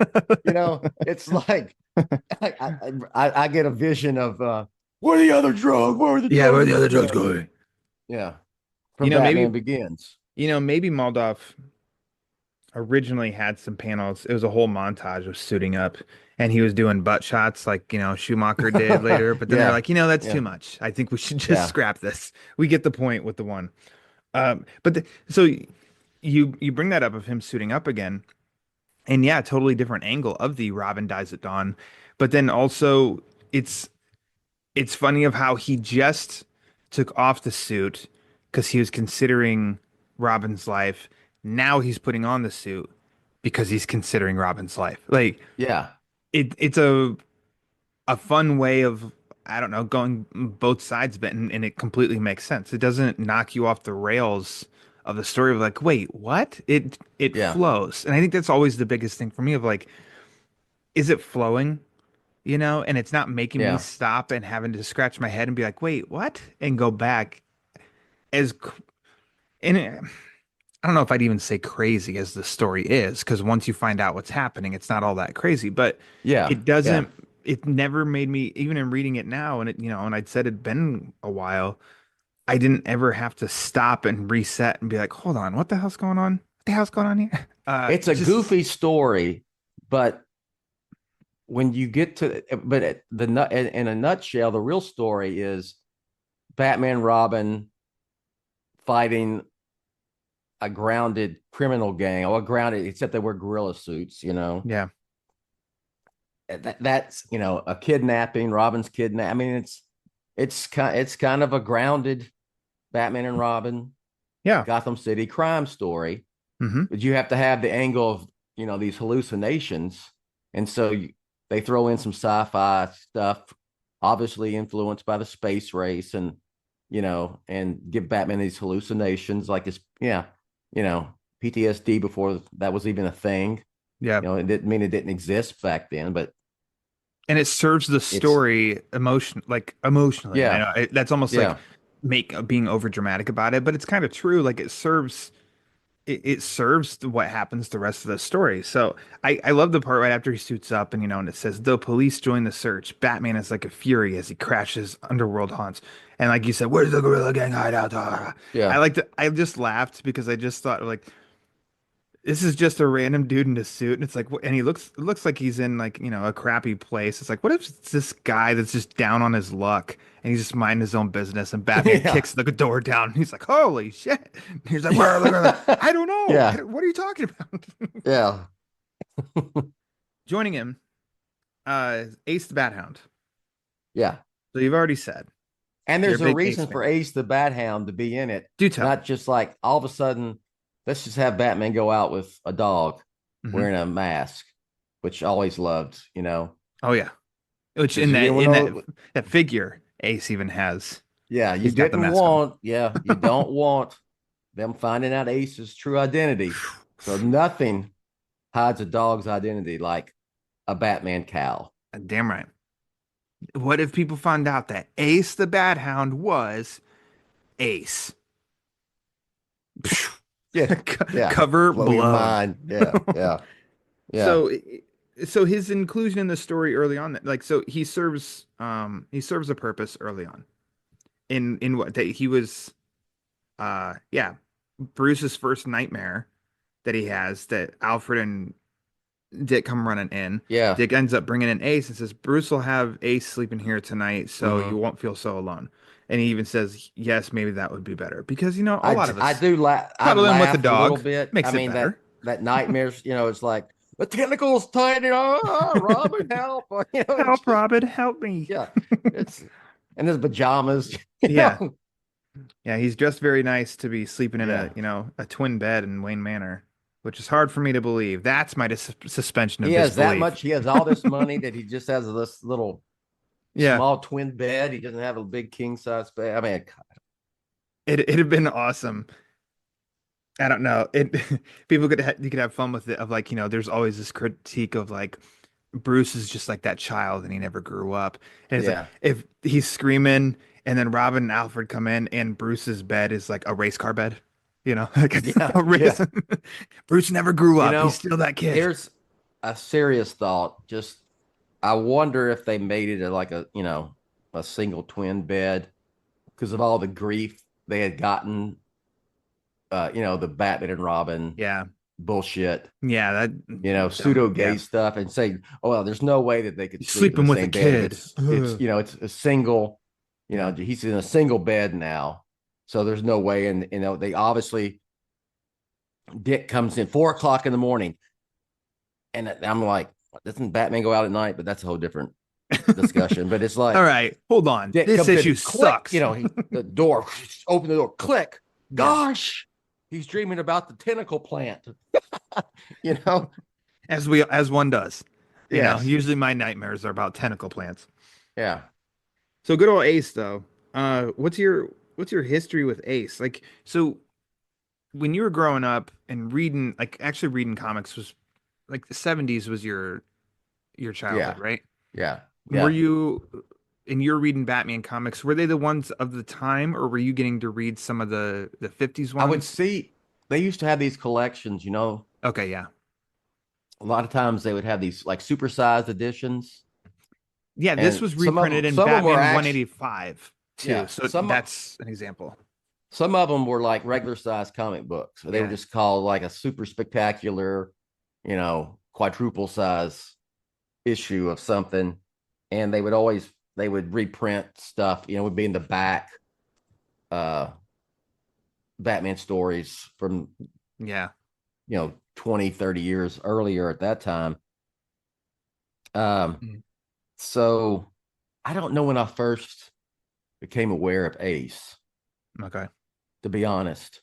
It's like I get a vision of where are the other drugs? Where are the drugs? Yeah, where are the other drugs going? Yeah. From Maybe Batman Begins. maybe Moldoff originally had some panels. It was a whole montage of suiting up, and he was doing butt shots like, Schumacher did later. But then they're Yeah. like, that's Yeah. too much. I think we should just Yeah. scrap this. We get the point with the one. So you bring that up of him suiting up again, and yeah, totally different angle of the Robin dies at dawn. But then also it's it's funny of how he just took off the suit because he was considering Robin's life. Now he's putting on the suit because he's considering Robin's life. Like Yeah. it's a fun way of, I don't know, going both sides, but and it completely makes sense. It doesn't knock you off the rails of the story of like, wait, what? It Yeah. flows. And I think that's always the biggest thing for me of like, is it flowing? And it's not making me Yeah. stop and having to scratch my head and be like, wait, what? And go back as and I don't know if I'd even say crazy as the story is, because once you find out what's happening, it's not all that crazy. But Yeah. it Yeah. doesn't, it never made me, even in reading it now, and and I'd said it'd been a while, I didn't ever have to stop and reset and be like, hold on, what the hell's going on? What the hell's going on here? It's a Just, goofy story, but when you get to, in a nutshell, the real story is Batman, Robin fighting a grounded criminal gang, or grounded, except they wear gorilla suits, yeah, that's a kidnapping. Robin's kidnap. I mean, it's kind of a grounded Batman and Robin, yeah. Gotham City crime story, Hmm. but you have to have the angle of these hallucinations, and so they throw in some sci-fi stuff, obviously influenced by the space race, and give Batman these hallucinations, like PTSD before that was even a thing. Yeah. It didn't mean it didn't exist back then, but And it serves the it's story emotionally. And I yeah, know that's almost like yeah, being over dramatic about it, but it's kind of true. Like it serves what happens the rest of the story. So I love the part right after he suits up and it says the police join the search. Batman is like a fury as he crashes underworld haunts. And like you said, where's the gorilla gang hideout? Ah. yeah, I just laughed because I just thought like this is just a random dude in a suit, and it's like, and he looks like he's in like a crappy place. It's like, what if it's this guy that's just down on his luck and he's just minding his own business, and Batman yeah, kicks the door down, and he's like, holy shit! And he's like, where? I don't know. yeah, What are you talking about? yeah, Joining him, Ace the Bat Hound. yeah. So you've already said And you're a there's a big Ace reason fan. for Ace the Bat Hound to be in it, Do tell. not just like all of a sudden, let's just have Batman go out with a dog Hmm. wearing a mask, which I always loved, Oh yeah, which because in you know, that figure, Ace even has. yeah, you He's got the mask on. you don't want them finding out Ace's true identity. So nothing hides a dog's identity like a Batman cowl. Damn right. What if people found out that Ace the Bat Hound was Ace? Yeah, yeah. Cover Blow your blown. mind. Yeah, yeah, yeah, So, so his inclusion in the story early on, like, so he serves a purpose early on in what that he was, yeah, Bruce's first nightmare that he has that Alfred and Dick come running in. yeah. Dick ends up bringing in Ace and says, Bruce will have Ace sleeping here tonight, so you Mhm. won't feel so alone. And he even says, yes, maybe that would be better. Because, a lot of I us do laugh. I cuddling with the laughed a little dog bit. makes I it mean better. that nightmares. It's like the tentacles tightening. Oh, Robin, help! It's Help, just Robin, help me. yeah. It's and his pajamas. Yeah. Yeah, he's dressed very nice to be sleeping in Yeah. a twin bed in Wayne Manor, which is hard for me to believe. That's my suspension of He has that disbelief. much. He has all this money that he just has this little Yeah. small twin bed. He doesn't have a big king size bed. I mean, It'd have been awesome. I don't know. People you could have fun with it of like, there's always this critique of like Bruce is just like that child and he never grew up. And it's like yeah, if he's screaming and then Robin and Alfred come in and Bruce's bed is like a race car bed, like yeah, a race. yeah. Bruce never grew You up. He's know, still that kid. here's a serious thought. Just I wonder if they made it like a single twin bed because of all the grief they had gotten. The Batman and Robin Yeah. bullshit. Yeah, that Pseudo gay yeah. stuff, and say, oh well, there's no way that they could He's sleep in sleeping the with a same bed. If kid. it's a single, Yeah. he's in a single bed now, so there's no way. And they obviously, Dick comes in 4 o'clock in the morning, and I'm like, doesn't Batman go out at night? But that's a whole different discussion. But it's like, All right, hold on. Dick This comes issue in, click, sucks. the door, open the door, click. Yeah. Gosh, he's dreaming about the tentacle plant. As one does. Yes. Usually my nightmares are about tentacle plants. Yeah. So good old Ace though. What's your history with Ace? Like, so when you were growing up and reading, like actually reading comics was like the 70s was your childhood, Yeah. right? Yeah. Were you and you're reading Batman comics, were they the ones of the time, or were you getting to read some of the 50s I would ones? see they used to have these collections, Okay, yeah. a lot of times they would have these like supersized editions. Yeah, this And was reprinted in some of them were Batman actually, 185 too. yeah, So that's an example. some of them were like regular size comic books. They were Yeah. just called like a super spectacular, quadruple size issue of something. And they would reprint stuff, would be in the back, Batman stories from, Yeah. 20, 30 years earlier at that time. Mm. So I don't know when I first became aware of Ace, Okay. to be honest.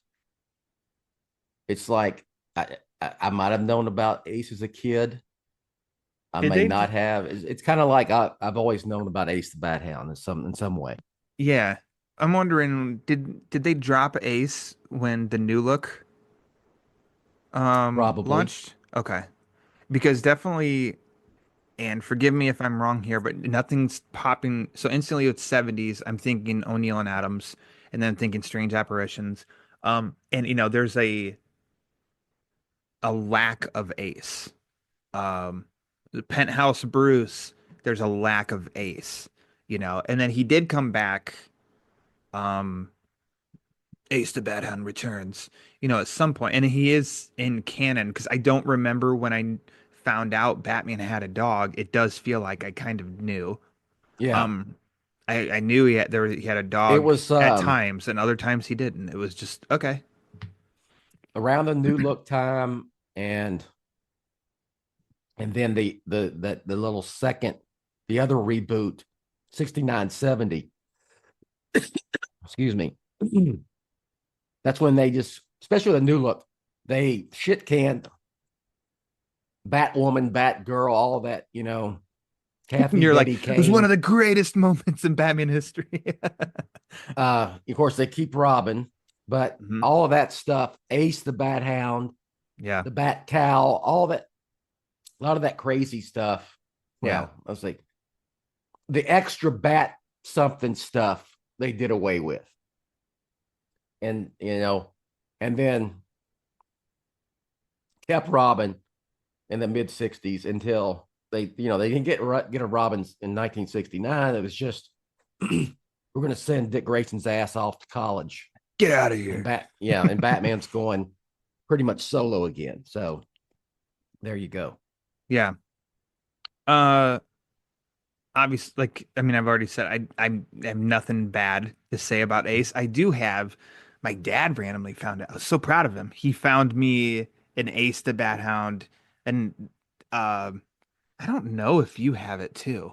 It's like I might have known about Ace as a kid. I Did may they not have. It's kind of like I've always known about Ace the Bat Hound in some way. Yeah. I'm wondering, did they drop Ace when the new look Probably. launched? Okay. Because definitely, and forgive me if I'm wrong here, but nothing's popping. So instantly it's 70s. I'm thinking O'Neill and Adams, and then thinking Strange Apparitions. And there's a lack of Ace. The Penthouse Bruce, there's a lack of Ace, and then he did come back. Um, Ace the Bad Hound returns, at some point, and he is in canon because I don't remember when I found out Batman had a dog. It does feel like I kind of knew. Yeah. Um, I knew he had a It dog was at times, and other times he didn't. It was just okay. around the new look time, and then the little second, the other reboot, 6970. Excuse me. That's when they just, especially the new look, they shit canned Batwoman, Batgirl, all of that, Kathy, You're like, Betty it was one of Kane. the greatest moments in Batman history. Of course, they keep Robin, but Mhm. all of that stuff, Ace the Bat Hound, Yeah. the Bat Cow, all that, a lot of that crazy stuff. Yeah. I was like, the extra Bat something stuff they did away with. And, and then kept Robin in the mid 60s until they didn't get a Robin in 1969. It was just, we're going to send Dick Grayson's ass off to college. Get out of here. And Batman's going pretty much solo again. So there you go. Yeah. Obviously, like, I mean, I've already said I have nothing bad to say about Ace. I do have my dad randomly found it. I was so proud of him. He found me an Ace the Bat Hound, and I don't know if you have it too.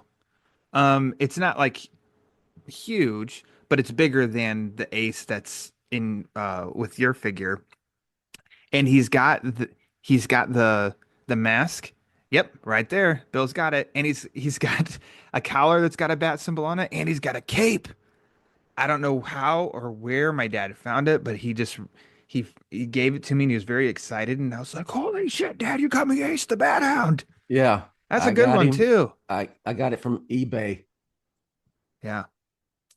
It's not like huge, but it's bigger than the Ace that's in with your figure. And he's got the mask. Yep, right there. Bill's got it. And he's got a collar that's got a bat symbol on it, and he's got a cape. I don't know how or where my dad found it, but he gave it to me and he was very excited, and I was like, "Holy shit, Dad, you got me Ace the Bat Hound." Yeah. That's a I good got one him. too. I got it from eBay. Yeah.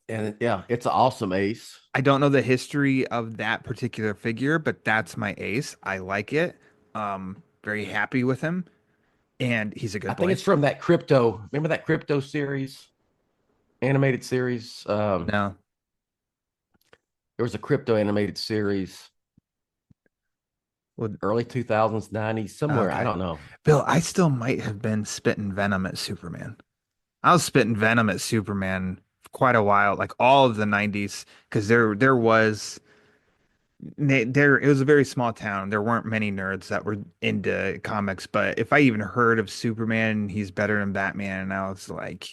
And yeah, it's an awesome Ace. I don't know the history of that particular figure, but that's my Ace. I like it. Very happy with him. And he's a I good think boy. it's from that Crypto. Remember that Crypto series, animated series? No. There was a Crypto animated series. early 2000s, 90s, somewhere. I Okay. don't know. Bill, I still might have been spitting venom at Superman. I was spitting venom at Superman for quite a while, like all of the 90s, because there was there it was a very small town. There weren't many nerds that were into comics, but if I even heard of Superman, he's better than Batman, and I was like,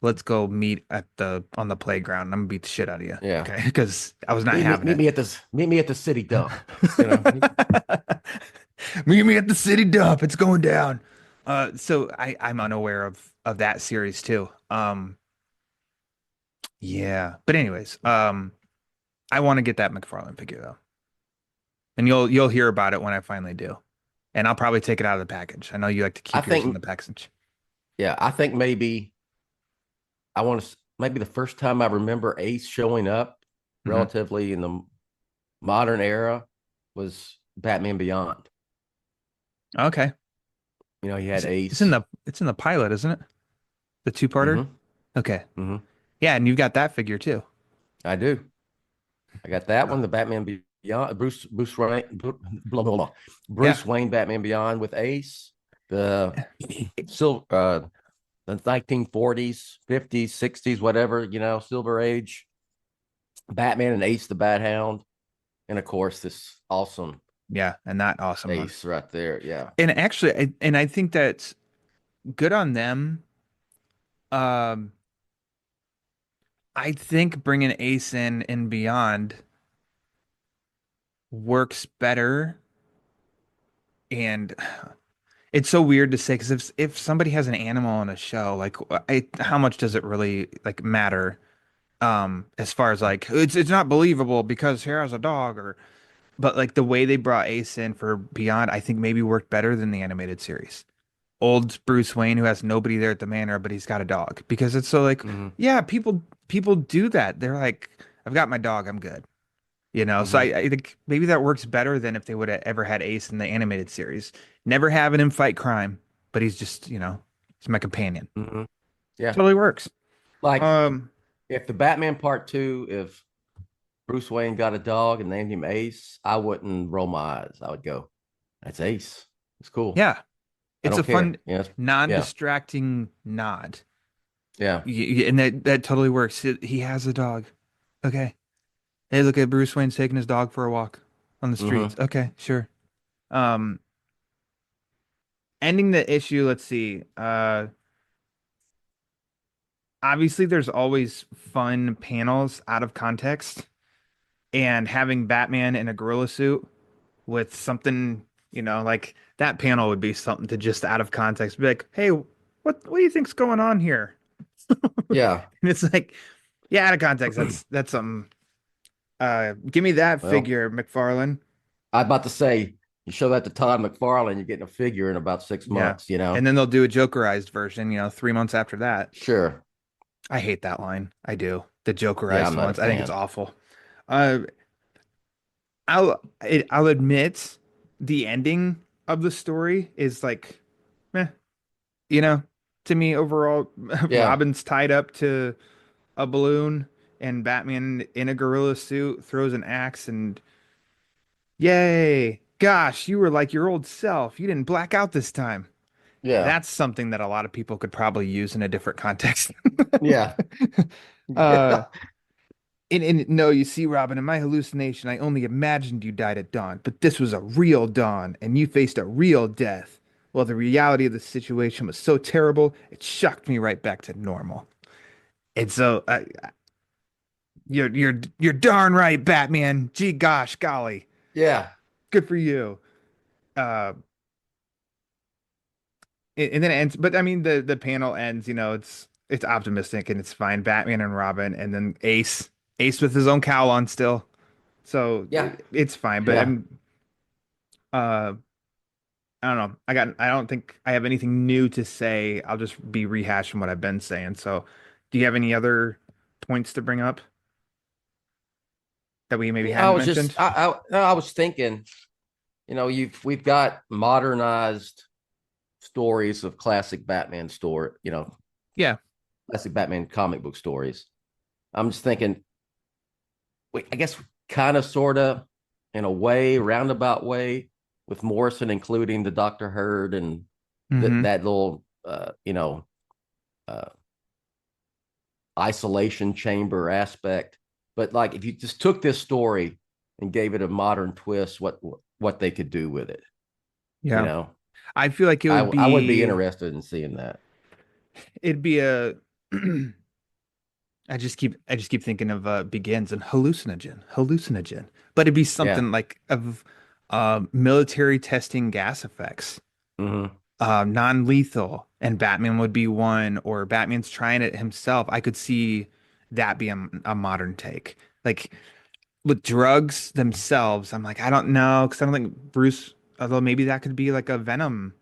let's go meet at the on the playground. I'm gonna beat the shit out of you. Yeah. Okay, because I was not Meet me, having meet it. me at this. Meet me at the city dump. You know. Meet me at the city dump. It's going down. So I'm unaware of that series too. Yeah. But anyways, I want to get that McFarlane figure though. And you'll hear about it when I finally do. And I'll probably take it out of the package. I know you like to I keep yours in think. the package. Yeah, I think maybe I want to. Maybe the first time I remember Ace showing up, Mhm. relatively in the modern era, was Batman Beyond. Okay. You know, he It's, had it's in Ace. the pilot, isn't it? The two-parter? Mm-hmm. Okay. Mm-hmm. Yeah, and you've got that figure too. I do. I got that Oh, one, the Batman Beyond, Bruce Wayne, blah, blah, blah. yeah. Bruce Wayne, Batman Beyond with Ace, the the 1940s, 50s, 60s, whatever, you know, Silver Age, Batman and Ace the Bat Hound, and of course this awesome Yeah, and that awesome one. Ace right there. Yeah, And actually, I think that's good on them. Um, I think bringing Ace in and beyond works better. And it's so weird to say because if somebody has an animal on a show, like how much does it really like matter? As far as like it's not believable because he has a dog or but like the way they brought Ace in for Beyond, I think maybe worked better than the animated series. Old Bruce Wayne who has nobody there at the manor, but he's got a dog because it's so like, mm-hmm. yeah, people do that. They're like, I've got my dog, I'm good. You know, so Mm-hmm. I think maybe that works better than if they would have ever had Ace in the animated series. Never having him fight crime, but he's just, he's my companion. Mm-hmm. Yeah, Totally works. like Um, if the Batman Part Two, if Bruce Wayne got a dog and named him Ace, I wouldn't roll my eyes. I would go, "That's Ace. It's cool. yeah, I it's don't a fun, care." Yeah, yeah, non-distracting nod. yeah. And that totally works. He has a dog. Okay. Hey, look at Bruce Wayne's taking his dog for a walk on the streets. Mm-hmm. Okay, sure. Um, Ending the issue, let's see. Obviously there's always fun panels out of context, and having Batman in a gorilla suit with something, like that panel would be something to just out of context be like, "Hey, what do you think's going on here?" Yeah. And it's like, yeah, out of context, that's something. Give me that Well, figure, McFarlane. I'm about to say, you show that to Todd McFarlane, you're getting a figure in about six Yeah. months, you know? And then they'll do a Jokerized version, 3 months after that. Sure. I hate that line. I do. The Yeah, I'm Jokerized not a ones. I think it's fan. awful. Uh, I'll admit the ending of the story is like, meh, you know, to me overall, Yeah. Robin's tied up to a balloon and Batman in a gorilla suit throws an axe and yay, gosh, you were like your old self. You didn't black out this time. Yeah. That's something that a lot of people could probably use in a different context. Yeah. Uh, Yeah. and no, you see, Robin, in my hallucination, I only imagined you died at dawn, but this was a real dawn, and you faced a real death. Well, the reality of the situation was so terrible, it shocked me right back to normal. And so, you're darn right, Batman. Gee, gosh, golly, Yeah. good for you. Uh, and then it ends, but I mean, the panel ends. It's optimistic and it's fine. Batman and Robin, and then Ace with his own cowl on still. So Yeah. it's fine. But Yeah. uh, I don't know. I don't think I have anything new to say. I'll just be rehashing what I've been saying. So, do you have any other points to bring up that we maybe Yeah, I hadn't was just mentioned? I was thinking, we've got modernized stories of classic Batman story, Yeah. classic Batman comic book stories. I'm just thinking, wait, I guess kind of sort of in a way, roundabout way, with Morrison, including the Dr. Hurd and Mhm. that little, isolation chamber aspect. But like, if you just took this story and gave it a modern twist, what they could do with it, Yeah. I feel like it would I would be be interested in seeing that. it'd be a I just keep thinking of begins and hallucinogen. But it'd be Yeah. something like of military testing gas effects, Mm-hmm. non-lethal, and Batman would be one, or Batman's trying it himself. I could see that being a modern take. Like with drugs themselves, I'm like, I don't know, because I don't think Bruce, although maybe that could be like a Venom,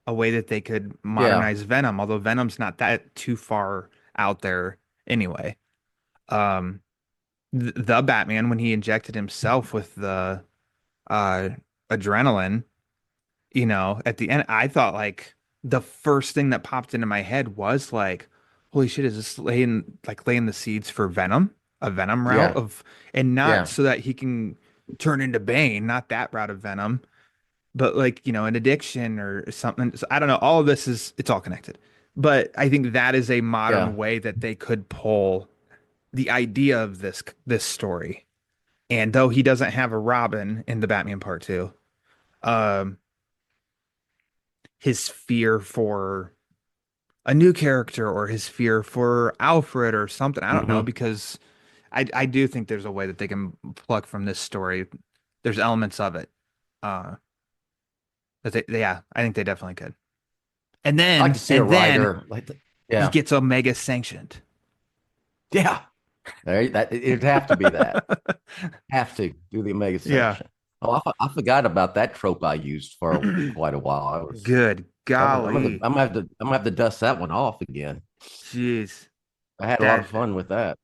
a way that they could Yeah. modernize Venom, although Venom's not that too far out there anyway. Um, the Batman, when he injected himself with the uh adrenaline, at the end, I thought like the first thing that popped into my head was like, holy shit, is this laying the seeds for Venom, a Venom route Yeah. of, and not Yeah. so that he can turn into Bane, not that route of Venom, but like, an addiction or something. So I don't know. All of this it's all connected. But I think that is a Yeah. modern way that they could pull the idea of this story. And though he doesn't have a Robin in the Batman Part Two, um, his fear for a new character or his fear for Alfred or something, I don't know, Mm-hmm. because I do think there's a way that they can pluck from this story. There's elements of it. Uh, yeah, I think they definitely could. And I like to then see a and then writer like he yeah. gets Omega sanctioned. Yeah. There, that it'd have to be that. Have to do the Omega Yeah. sanction. Oh, I forgot about that trope I used for quite a while. Good golly. I'm gonna have to dust that one off again. Jeez. I had a lot of That fun with that.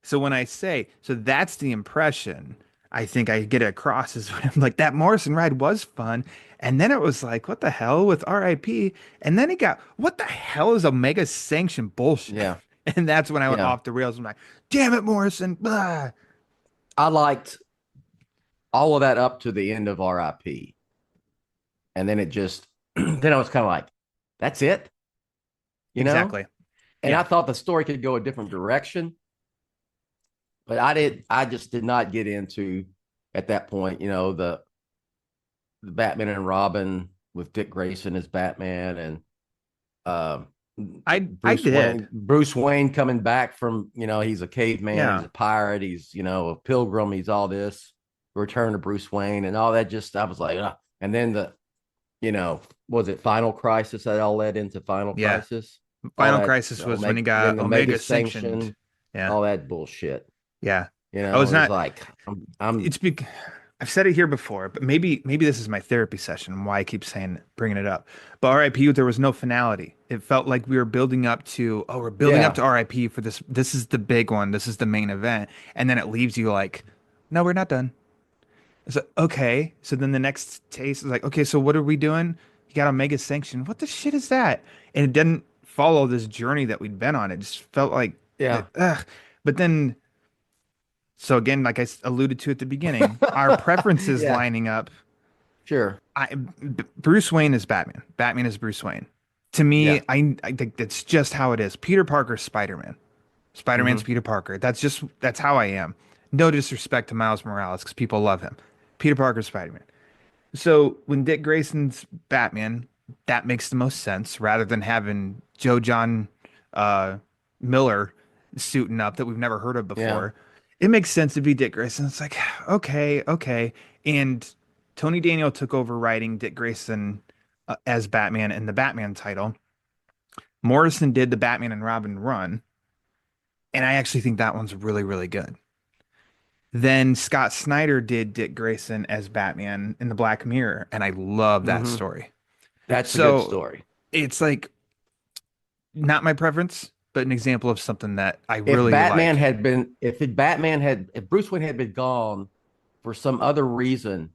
so when I say so that's the impression I think I get across is when I'm like that Morrison ride was fun. And then it was like, what the hell with RIP? And then it got, what the hell is Omega Sanction bullshit? Yeah, And that's when I went yeah. off the rails. I'm like, damn it, Morrison. Blah. I liked all of that up to the end of RIP, and then it just then I was kind of like, that's it, you know. Exactly. And I Yeah. thought the story could go a different direction, but I did. I just did not get into at that point, the Batman and Robin with Dick Grayson as Batman and um, I did. Bruce Wayne coming back from, he's a caveman, he's Yeah. a pirate, he's, a pilgrim, he's all this, Return to Bruce Wayne and all that. Just, I was like, ugh. And then was it Final Crisis that all led into Final Yeah. Crisis? All Final that, Crisis was when he then got the Omega Omega sanctioned. Sanction, Yeah. all that bullshit. Yeah. It I was was not, like, I'm it's be I've said it here before, but maybe this is my therapy session and why I keep bringing it up. But RIP, there was no finality. It felt like we were building up to, oh, we're building up yeah, to RIP for this. This is the big one. This is the main event. And then it leaves you like, no, we're not done. So, okay. So then the next taste is like, okay, so what are we doing? You got Omega Sanction. What the shit is that? And it didn't follow this journey that we'd been on. It just felt like, yeah, ugh. But then so again, like alluded to at the beginning, our preferences yeah, lining up. sure, Bruce Wayne is Batman. Batman is Bruce Wayne. To me, yeah, I think that's just how it is. Peter Parker's Spider-Man. Spider-Man's mm-hmm. Peter Parker. That's how I am. No disrespect to Miles Morales because people love him. Peter Parker's Spider-Man. So when Dick Grayson's Batman, that makes the most sense rather than having Joe John uh, Miller suiting up that we've never heard of Yeah, before. It makes sense to be Dick Grayson. It's like, okay, okay. And Tony Daniel took over writing Dick Grayson as Batman in the Batman title. Morrison did the Batman and Robin run, and I actually think that one's really, really good. Then Scott Snyder did Dick Grayson as Batman in the Black Mirror, and I love that mm-hmm. story. That's a good So story. it's like not my preference, but an example of something that I If really Batman like. had been, if Bruce Wayne had been gone for some other reason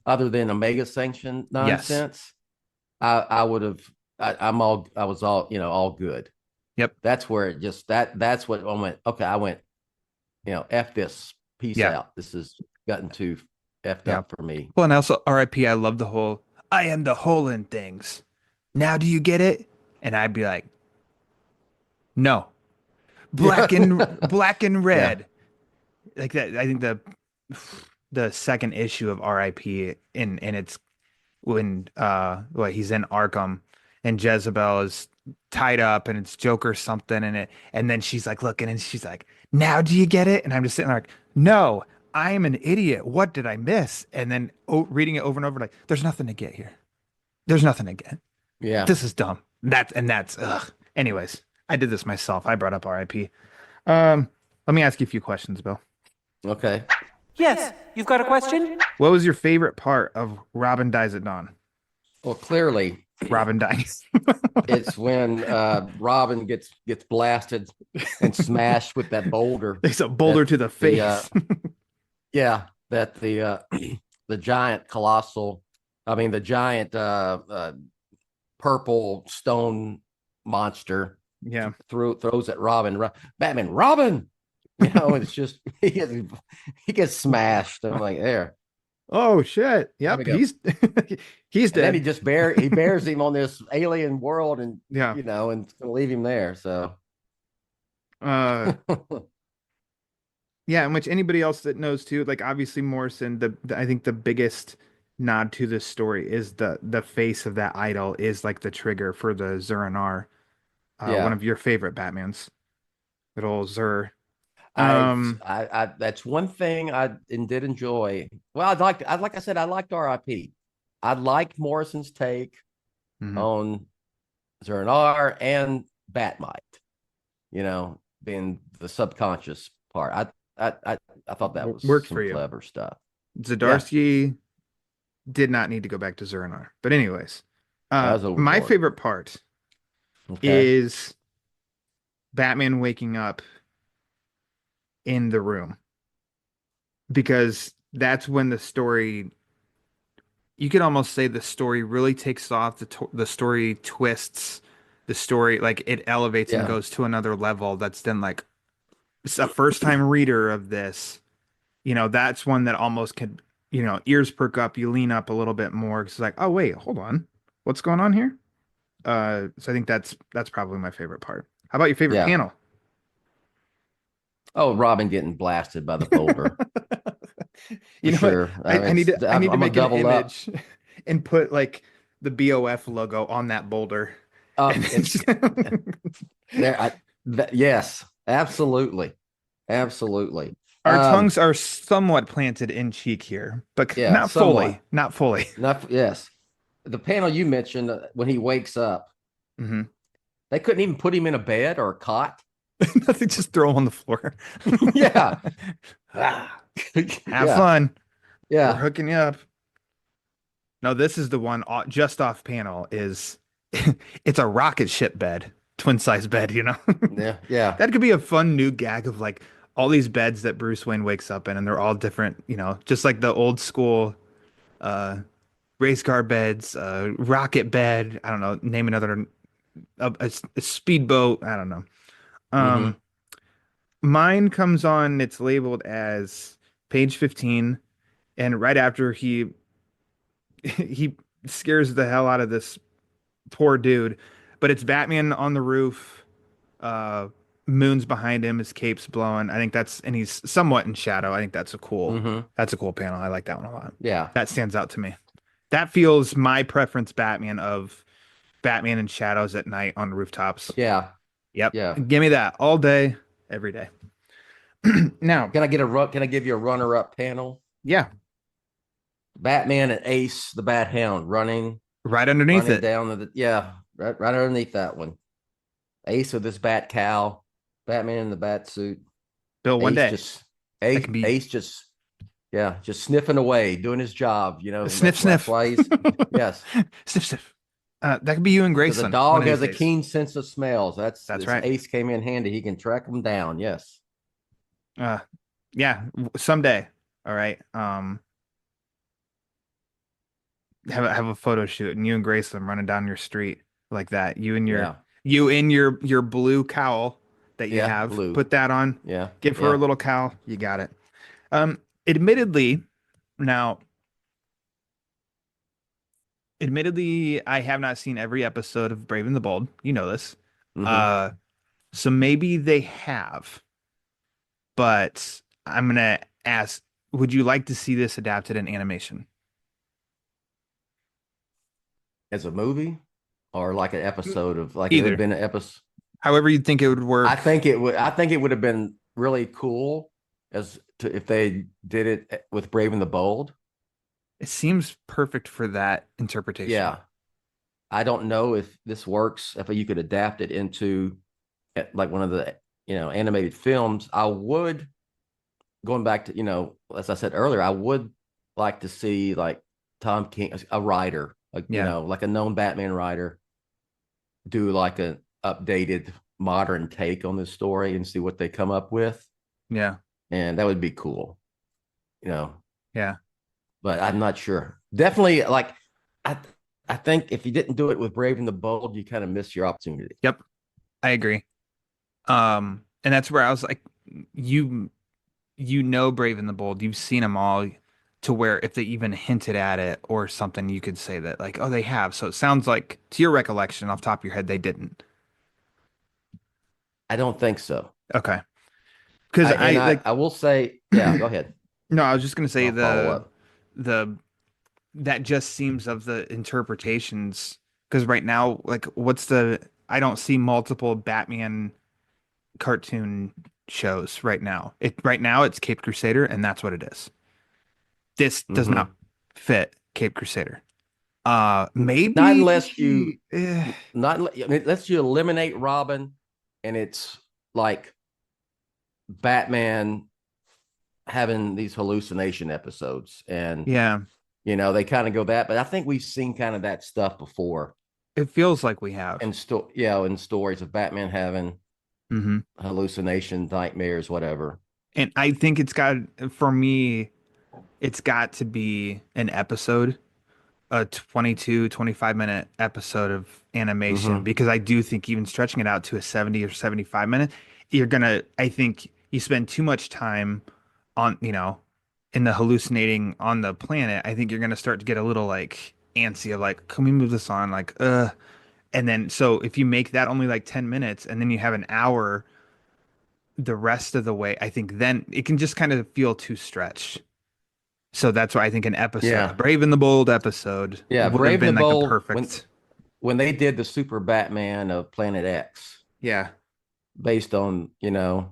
other than Omega Sanction Yes. nonsense, I would have. I was all good. Yep. That's where it just that's what I went. Okay, I went. F this. Peace Yeah. out. This has gotten too effed Yeah. up for me. Well, and also R.I.P. I love the whole "I am the hole in things." Now, do you get it? And I'd be like, no, Yeah. black and Yeah. red, like that. I think the second issue of R.I.P. in its when he's in Arkham and Jezebel is tied up and it's Joker something in it, and then she's like looking and she's like, now do you get it? And I'm just sitting there like, no, I am an idiot. What did I miss? And then reading it over and over, like, there's nothing to get here. There's nothing to get. Yeah. This is dumb. That's ugh. Anyways, I did this myself. I brought up RIP. Let me ask you a few questions, Bill. Okay. Yes, you've got a question? What was your favorite part of Robin Dies at Dawn? Well, clearly, Robin dies. it's when Robin gets blasted and smashed with that boulder. It's a boulder to the face. Yeah, that the giant the giant purple stone monster Yeah. throws at Robin. Batman, Robin, it's just he gets smashed. I'm like, there. Oh shit. Yep. There we go. He's And then dead. he just bears him on this alien world, and Yeah. and gonna leave him there. So Yeah, in which anybody else that knows too, like obviously Morrison, I think the biggest nod to this story is the face of that idol is like the trigger for the Zur-Anar, Yeah. one of your favorite Batmans, little Zur. I that's one thing I did enjoy. Well, like I said, I liked RIP. I liked Morrison's take Mhm. on Zur-Anar and Batmite, being the subconscious part. I thought that was Worked some for you. clever stuff. Zdarsky did not need to go back to Zur-Anar. But anyways, That was my overboard. favorite part Okay. is Batman waking up in the room, because that's when the story, you could almost say the story really takes off, the story twists, the story like it elevates and Yeah. goes to another level. That's then like it's a first time reader of this, that's one that almost could, ears perk up, you lean up a little bit more. It's like, oh wait, hold on, what's going on here? So I think that's probably my favorite part. How about your favorite Yeah. panel? Oh, Robin getting blasted by the boulder. You know sure. what? I need to I'm a make an double up. image and put like the BOF logo on that boulder. It's there. Yes, absolutely. Absolutely. Our tongues are somewhat planted in cheek here, but Yeah, not somewhat. fully. Not fully. Yes. The panel you mentioned when he wakes up, Mhm. they couldn't even put him in a bed or a cot. Nothing, just throw them on the floor. Yeah. Have Yeah. fun. We're Yeah. hooking you up. No, this is the one just off panel is it's a rocket ship bed, twin size bed, Yeah. Yeah. That could be a fun new gag of like all these beds that Bruce Wayne wakes up in, and they're all different, just like the old school race car beds, rocket bed. I don't know, name another, a speedboat. I don't know. Mhm. Mine comes on, it's labeled as page 15, and right after he he scares the hell out of this poor dude, but it's Batman on the roof, uh Moon's behind him, his cape's blowing. I think and he's somewhat in shadow. I think that's a cool Mhm. panel. I like that one a lot. Yeah. That stands out to me. That feels my preference Batman of Batman in shadows at night on rooftops. Yeah. Yep. Yeah. Give me that all day, every day. Now, Can I give you a runner-up panel? yeah, Batman and Ace, the Bat Hound, running right underneath it. down right underneath that one. Ace with his bat cow, Batman in the bat suit. Bill, one day. Ace, can be- Ace just sniffing away, doing his job. Sniff, that's sniff. why he's yes. Sniff, sniff. That could be you and So Grayson. the dog one of has a these days. keen sense of smells. That's right. Ace came in handy. He can track them down. Yes. Yeah, someday. All right. Have a photo shoot and you and Grayson running down your street like that. You in your blue cowl that you have. Blue. Put that on. Yeah. Give her a little cowl. You got it. Admittedly, Now, admittedly, I have not seen every episode of Brave and the Bold. You know this. Hmm. Uh, so maybe they have, but I'm gonna ask, would you like to see this adapted in animation? As a movie or like an episode of like it had Either. been an episode. However you think it would work. I think it would have been really cool as to if they did it with Brave and the Bold. It seems perfect for that interpretation. Yeah. I don't know if this works, if you could adapt it into like one of the, animated films. I would, going back to, as I said earlier, I would like to see like Tom King, a writer, like, Yeah. like a known Batman writer, do like an updated modern take on this story and see what they come up with. Yeah. And that would be cool, Yeah. but I'm not sure. Definitely like, I, I think if you didn't do it with Brave and the Bold, you kind of miss your opportunity. Yep. I agree. And that's where I was like, you Brave and the Bold, you've seen them all to where if they even hinted at it or something, you could say that like, oh, they have. So it sounds like to your recollection off the top of your head, they didn't. I don't think so. Okay. Because I will say, yeah, go ahead. no, I was just gonna say I'll follow up. the that just seems of the interpretations because right now, like, I don't see multiple Batman cartoon shows right now. Right now it's Cape Crusader, and that's what it is. This does Mhm. not fit Cape Crusader. Maybe Not unless you eh, unless you eliminate Robin and it's like Batman having these hallucination episodes and yeah, they kind of go that, but I think we've seen kind of that stuff before it feels like we have. in in stories of Batman having Hmm. hallucinations, nightmares, whatever. And I think for me, it's got to be an episode, a 25 minute episode of animation, Hmm. because I do think even stretching it out to a 70 or 75 minute, I think you spend too much time on, in the hallucinating on the planet. I think you're gonna start to get a little like antsy of like, can we move this on? Like, and then so if you make that only like 10 minutes and then you have an hour the rest of the way, I think then it can just kind of feel too stretched. So that's why I think an episode, a Yeah, Brave and the Bold episode, yeah. would have Brave and the been like the Bold perfect. when they did the Super Batman of Planet X, Yeah, based on the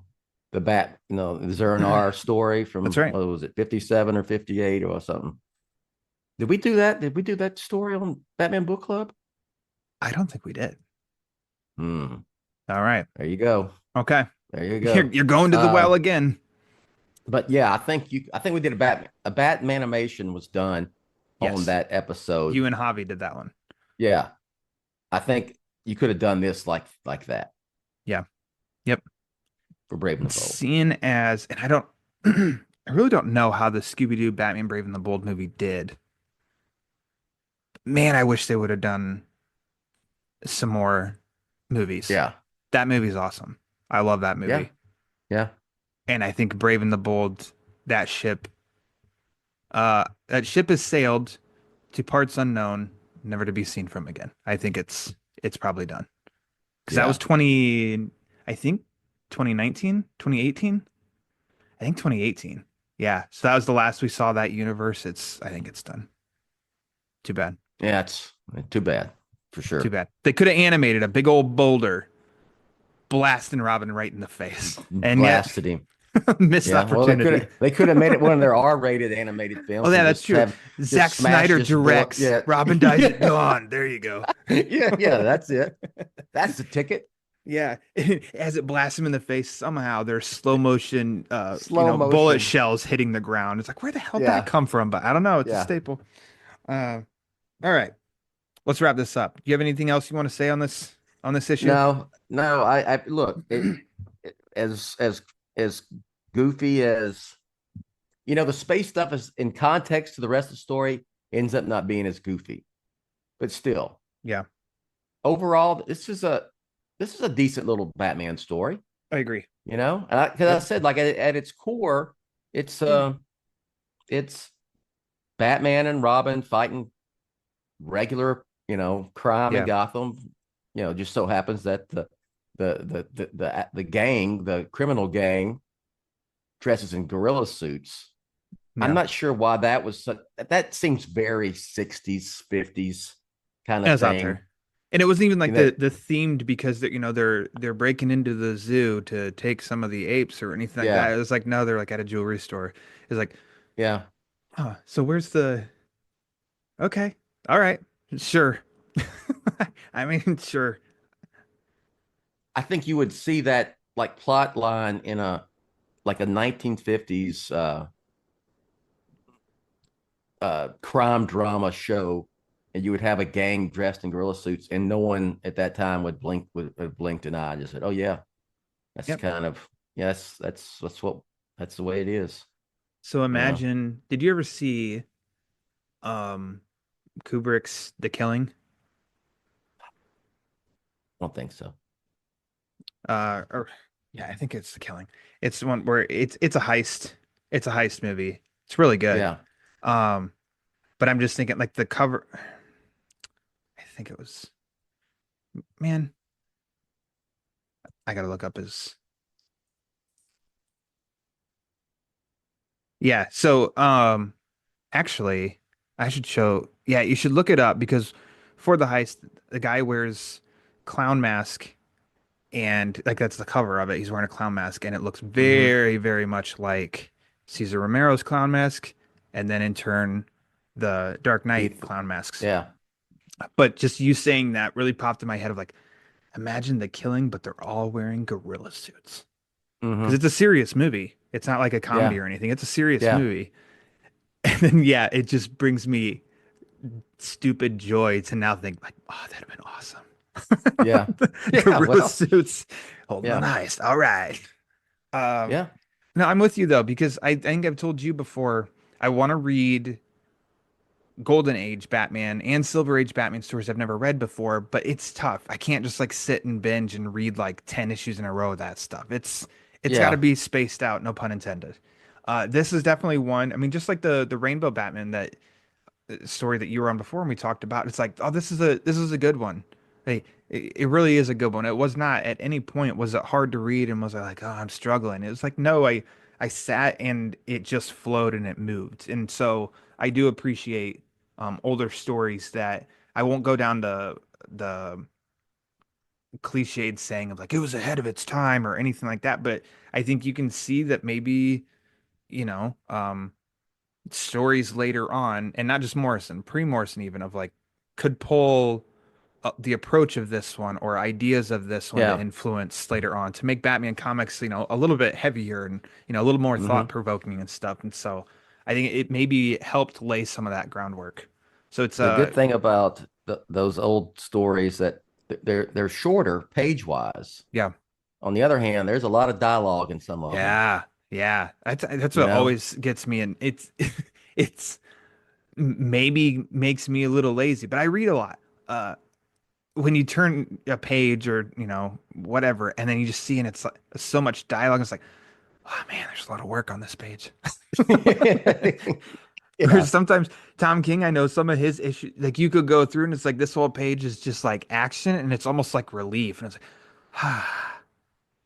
the Zernar story that's from right. what was it, 57 or 58 or something. Did we do that? Did we do that story on Batman Book Club? I don't think we did. Hmm. All right. There you go. Okay. There you You're, go. you're going to the well again. But yeah, I think we did a Batman animation was done on Yes. that episode. You and Javi did that one. Yeah. I think you could have done this like that Yeah. Yep. for Brave and the Bold. Seen as, and I don't, I really don't know how the Scooby-Doo Batman Brave and the Bold movie did. Man, I wish they would have done some more movies. Yeah. That movie's awesome. I love that movie. Yeah. Yeah. And I think Brave and the Bold, that ship, that ship has sailed to parts unknown, never to be seen from again. I think it's probably done. Because that Yeah. was I think 2019, 2018. I think 2018. Yeah. So that was the last we saw that universe. I think it's done. Too bad. Yeah, it's too bad for sure. Too bad. They could have animated a big old boulder blasting Robin right in the face. And Blasted him. yet missed Yeah, well, opportunity. they could have made it one of their R-rated animated films. Oh, yeah, and that's just true. just Zack smash Snyder this bullet- directs. Yeah. Robin dies at dawn. There you go. yeah, that's it. That's the ticket. Yeah. As it blasts him in the face, somehow there's slow motion, Slow motion. bullet shells hitting the ground. It's like, where the hell did Yeah. that come from? But I don't know. It's a Yeah. staple. All right. Let's wrap this up. Do you have anything else you want to say on this issue? No. I look as goofy as the space stuff is in context to the rest of the story ends up not being as goofy, but still, Yeah, overall, this is a decent little Batman story. I agree. And because I said like at its core, it's Batman and Robin fighting regular, crime in Yeah. Gotham. Just so happens that the gang, the criminal gang, dresses in gorilla suits. I'm Yeah. not sure why that was that seems very 60s, 50s kind It of was out thing. there. And it wasn't even like That the themed because they're breaking into the zoo to take some of the apes or anything like that. yeah, It was like no, they're like at a jewelry store. It's like, yeah. oh, so where's the okay, all right, sure. I mean, sure. I think you would see that like plot line in a 1950s crime drama show, and you would have a gang dressed in gorilla suits, and no one at that time would have blinked an eye and just said, "Oh yeah, that's Yep. kind of yes, that's the way it is." So You know, imagine, did you ever see um Kubrick's The Killing? I don't think so. Or yeah, I think it's The Killing. It's the one where it's a heist. It's a heist movie. It's really good. Yeah, Um, but I'm just thinking like the cover. I think it was man. I gotta look up his. Yeah. So actually, I should show. Yeah, you should look it up because for the heist, the guy wears clown mask and like that's the cover of it. He's wearing a clown mask, and it looks mm-hmm. very, very much like Caesar Romero's clown mask, and then in turn, the Dark Knight Heath, clown masks. yeah, But just you saying that really popped in my head of like, imagine The Killing, but they're all wearing gorilla suits because mm-hmm. it's a serious movie. It's not like a comedy Yeah, or anything. It's a serious yeah, movie, and then yeah, it just brings me stupid joy to now think like, oh, that'd have been awesome. yeah, yeah. Gorilla Well, suits holding on yeah, ice. All right. Um, yeah, no, I'm with you though, because I think I've told you before, I want to read Golden Age Batman and Silver Age Batman stories I've never read before, but it's tough. I can't just like sit and binge and read like 10 issues in a row of that stuff. It's got to yeah. be spaced out, no pun intended. This is definitely one. I mean, just like the Rainbow Batman that story that you were on before and we talked about, it's like, oh, this is a good one. Hey, it really is a good one. It was not at any point was it hard to read and was I like, oh, I'm struggling. It was like, no, I sat and it just flowed and it moved. And so I do appreciate older stories that I won't go down the cliched saying of like it was ahead of its time or anything like that. But I think you can see that maybe, you know, stories later on, and not just Morrison, pre-Morrison even of like could pull the approach of this one or ideas of this one to Yeah. influence later on to make Batman comics, a little bit heavier and a little more Mm-hmm. thought-provoking and stuff. And so I think it maybe helped lay some of that groundwork. So it's The good thing about those old stories that they're shorter page wise. yeah. On the other hand, there's a lot of dialogue in some of them. Yeah. Yeah. That's You what know, always gets me and it's maybe makes me a little lazy, but I read a lot. When you turn a page or whatever and then you just see and it's like so much dialogue, it's like, oh man, there's a lot of work on this page. Whereas yeah, sometimes Tom King, I know some of his issues, like you could go through and it's like this whole page is just like action and it's almost like relief and it's like ah.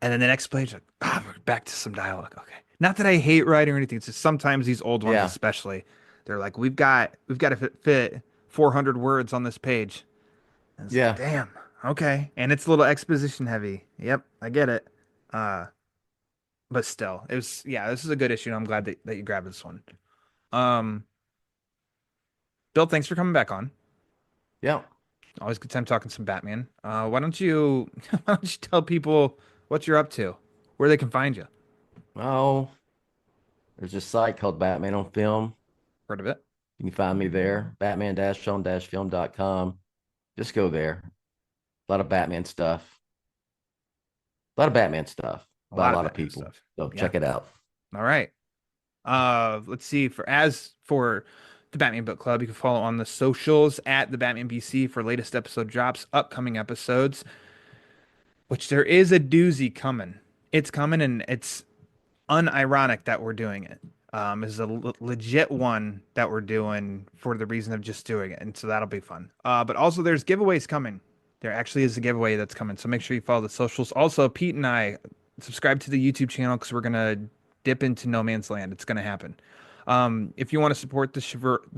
And then the next page like we're back to some dialogue. Okay, not that I hate writing or anything, it's just sometimes these old ones yeah, especially, they're like we've got to fit 400 words on this page. And it's like, yeah. damn, okay. And it's a little exposition heavy. Yep, I get it. Uh, but still, it was yeah, this is a good issue, and I'm glad that you grabbed this one. Um, Bill, thanks for coming back on. Yeah. Always a good time talking some Batman. Why don't you why don't you tell people what you're up to, where they can find you? Oh, there's a site called Batman on Film. Heard of it? You can find me there, batman-on-film.com. Just go there. A lot of Batman stuff. A lot of Batman stuff A by a lot of lot of Batman people. stuff. So Yeah. check it out. All right. Let's see. For the Batman Book Club, you can follow on the socials at the Batman BC for latest episode drops, upcoming episodes, which there is a doozy coming. It's coming and it's unironic that we're doing it. is a legit one that we're doing for the reason of just doing it, and so that'll be fun. But also there's giveaways coming. There actually is a giveaway that's coming, so make sure you follow the socials. Also, Pete and I subscribe to the YouTube channel because we're gonna dip into No Man's Land. It's gonna happen. If you want to support the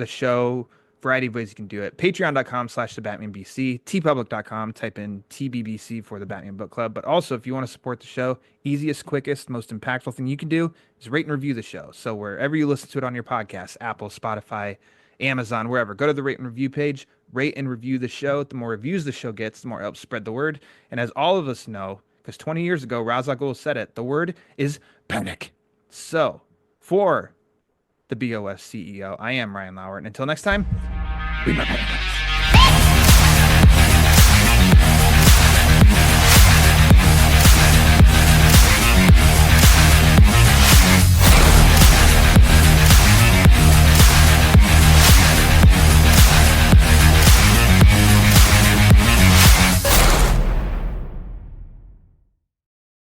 show, variety of ways you can do it. Patreon.com/thebatmanbc, tpublic.com, type in TBBC for the Batman Book Club. But also, if you want to support the show, easiest, quickest, most impactful thing you can do is rate and review the show. So wherever you listen to it on your podcast, Apple, Spotify, Amazon, wherever, go to the rate and review page, rate and review the show. The more reviews the show gets, the more it helps spread the word. And as all of us know, because 20 years ago, Ra's al Ghul said it, the word is panic. So, for the BOS CEO, I am Ryan Lauer. And until next time, be my panic.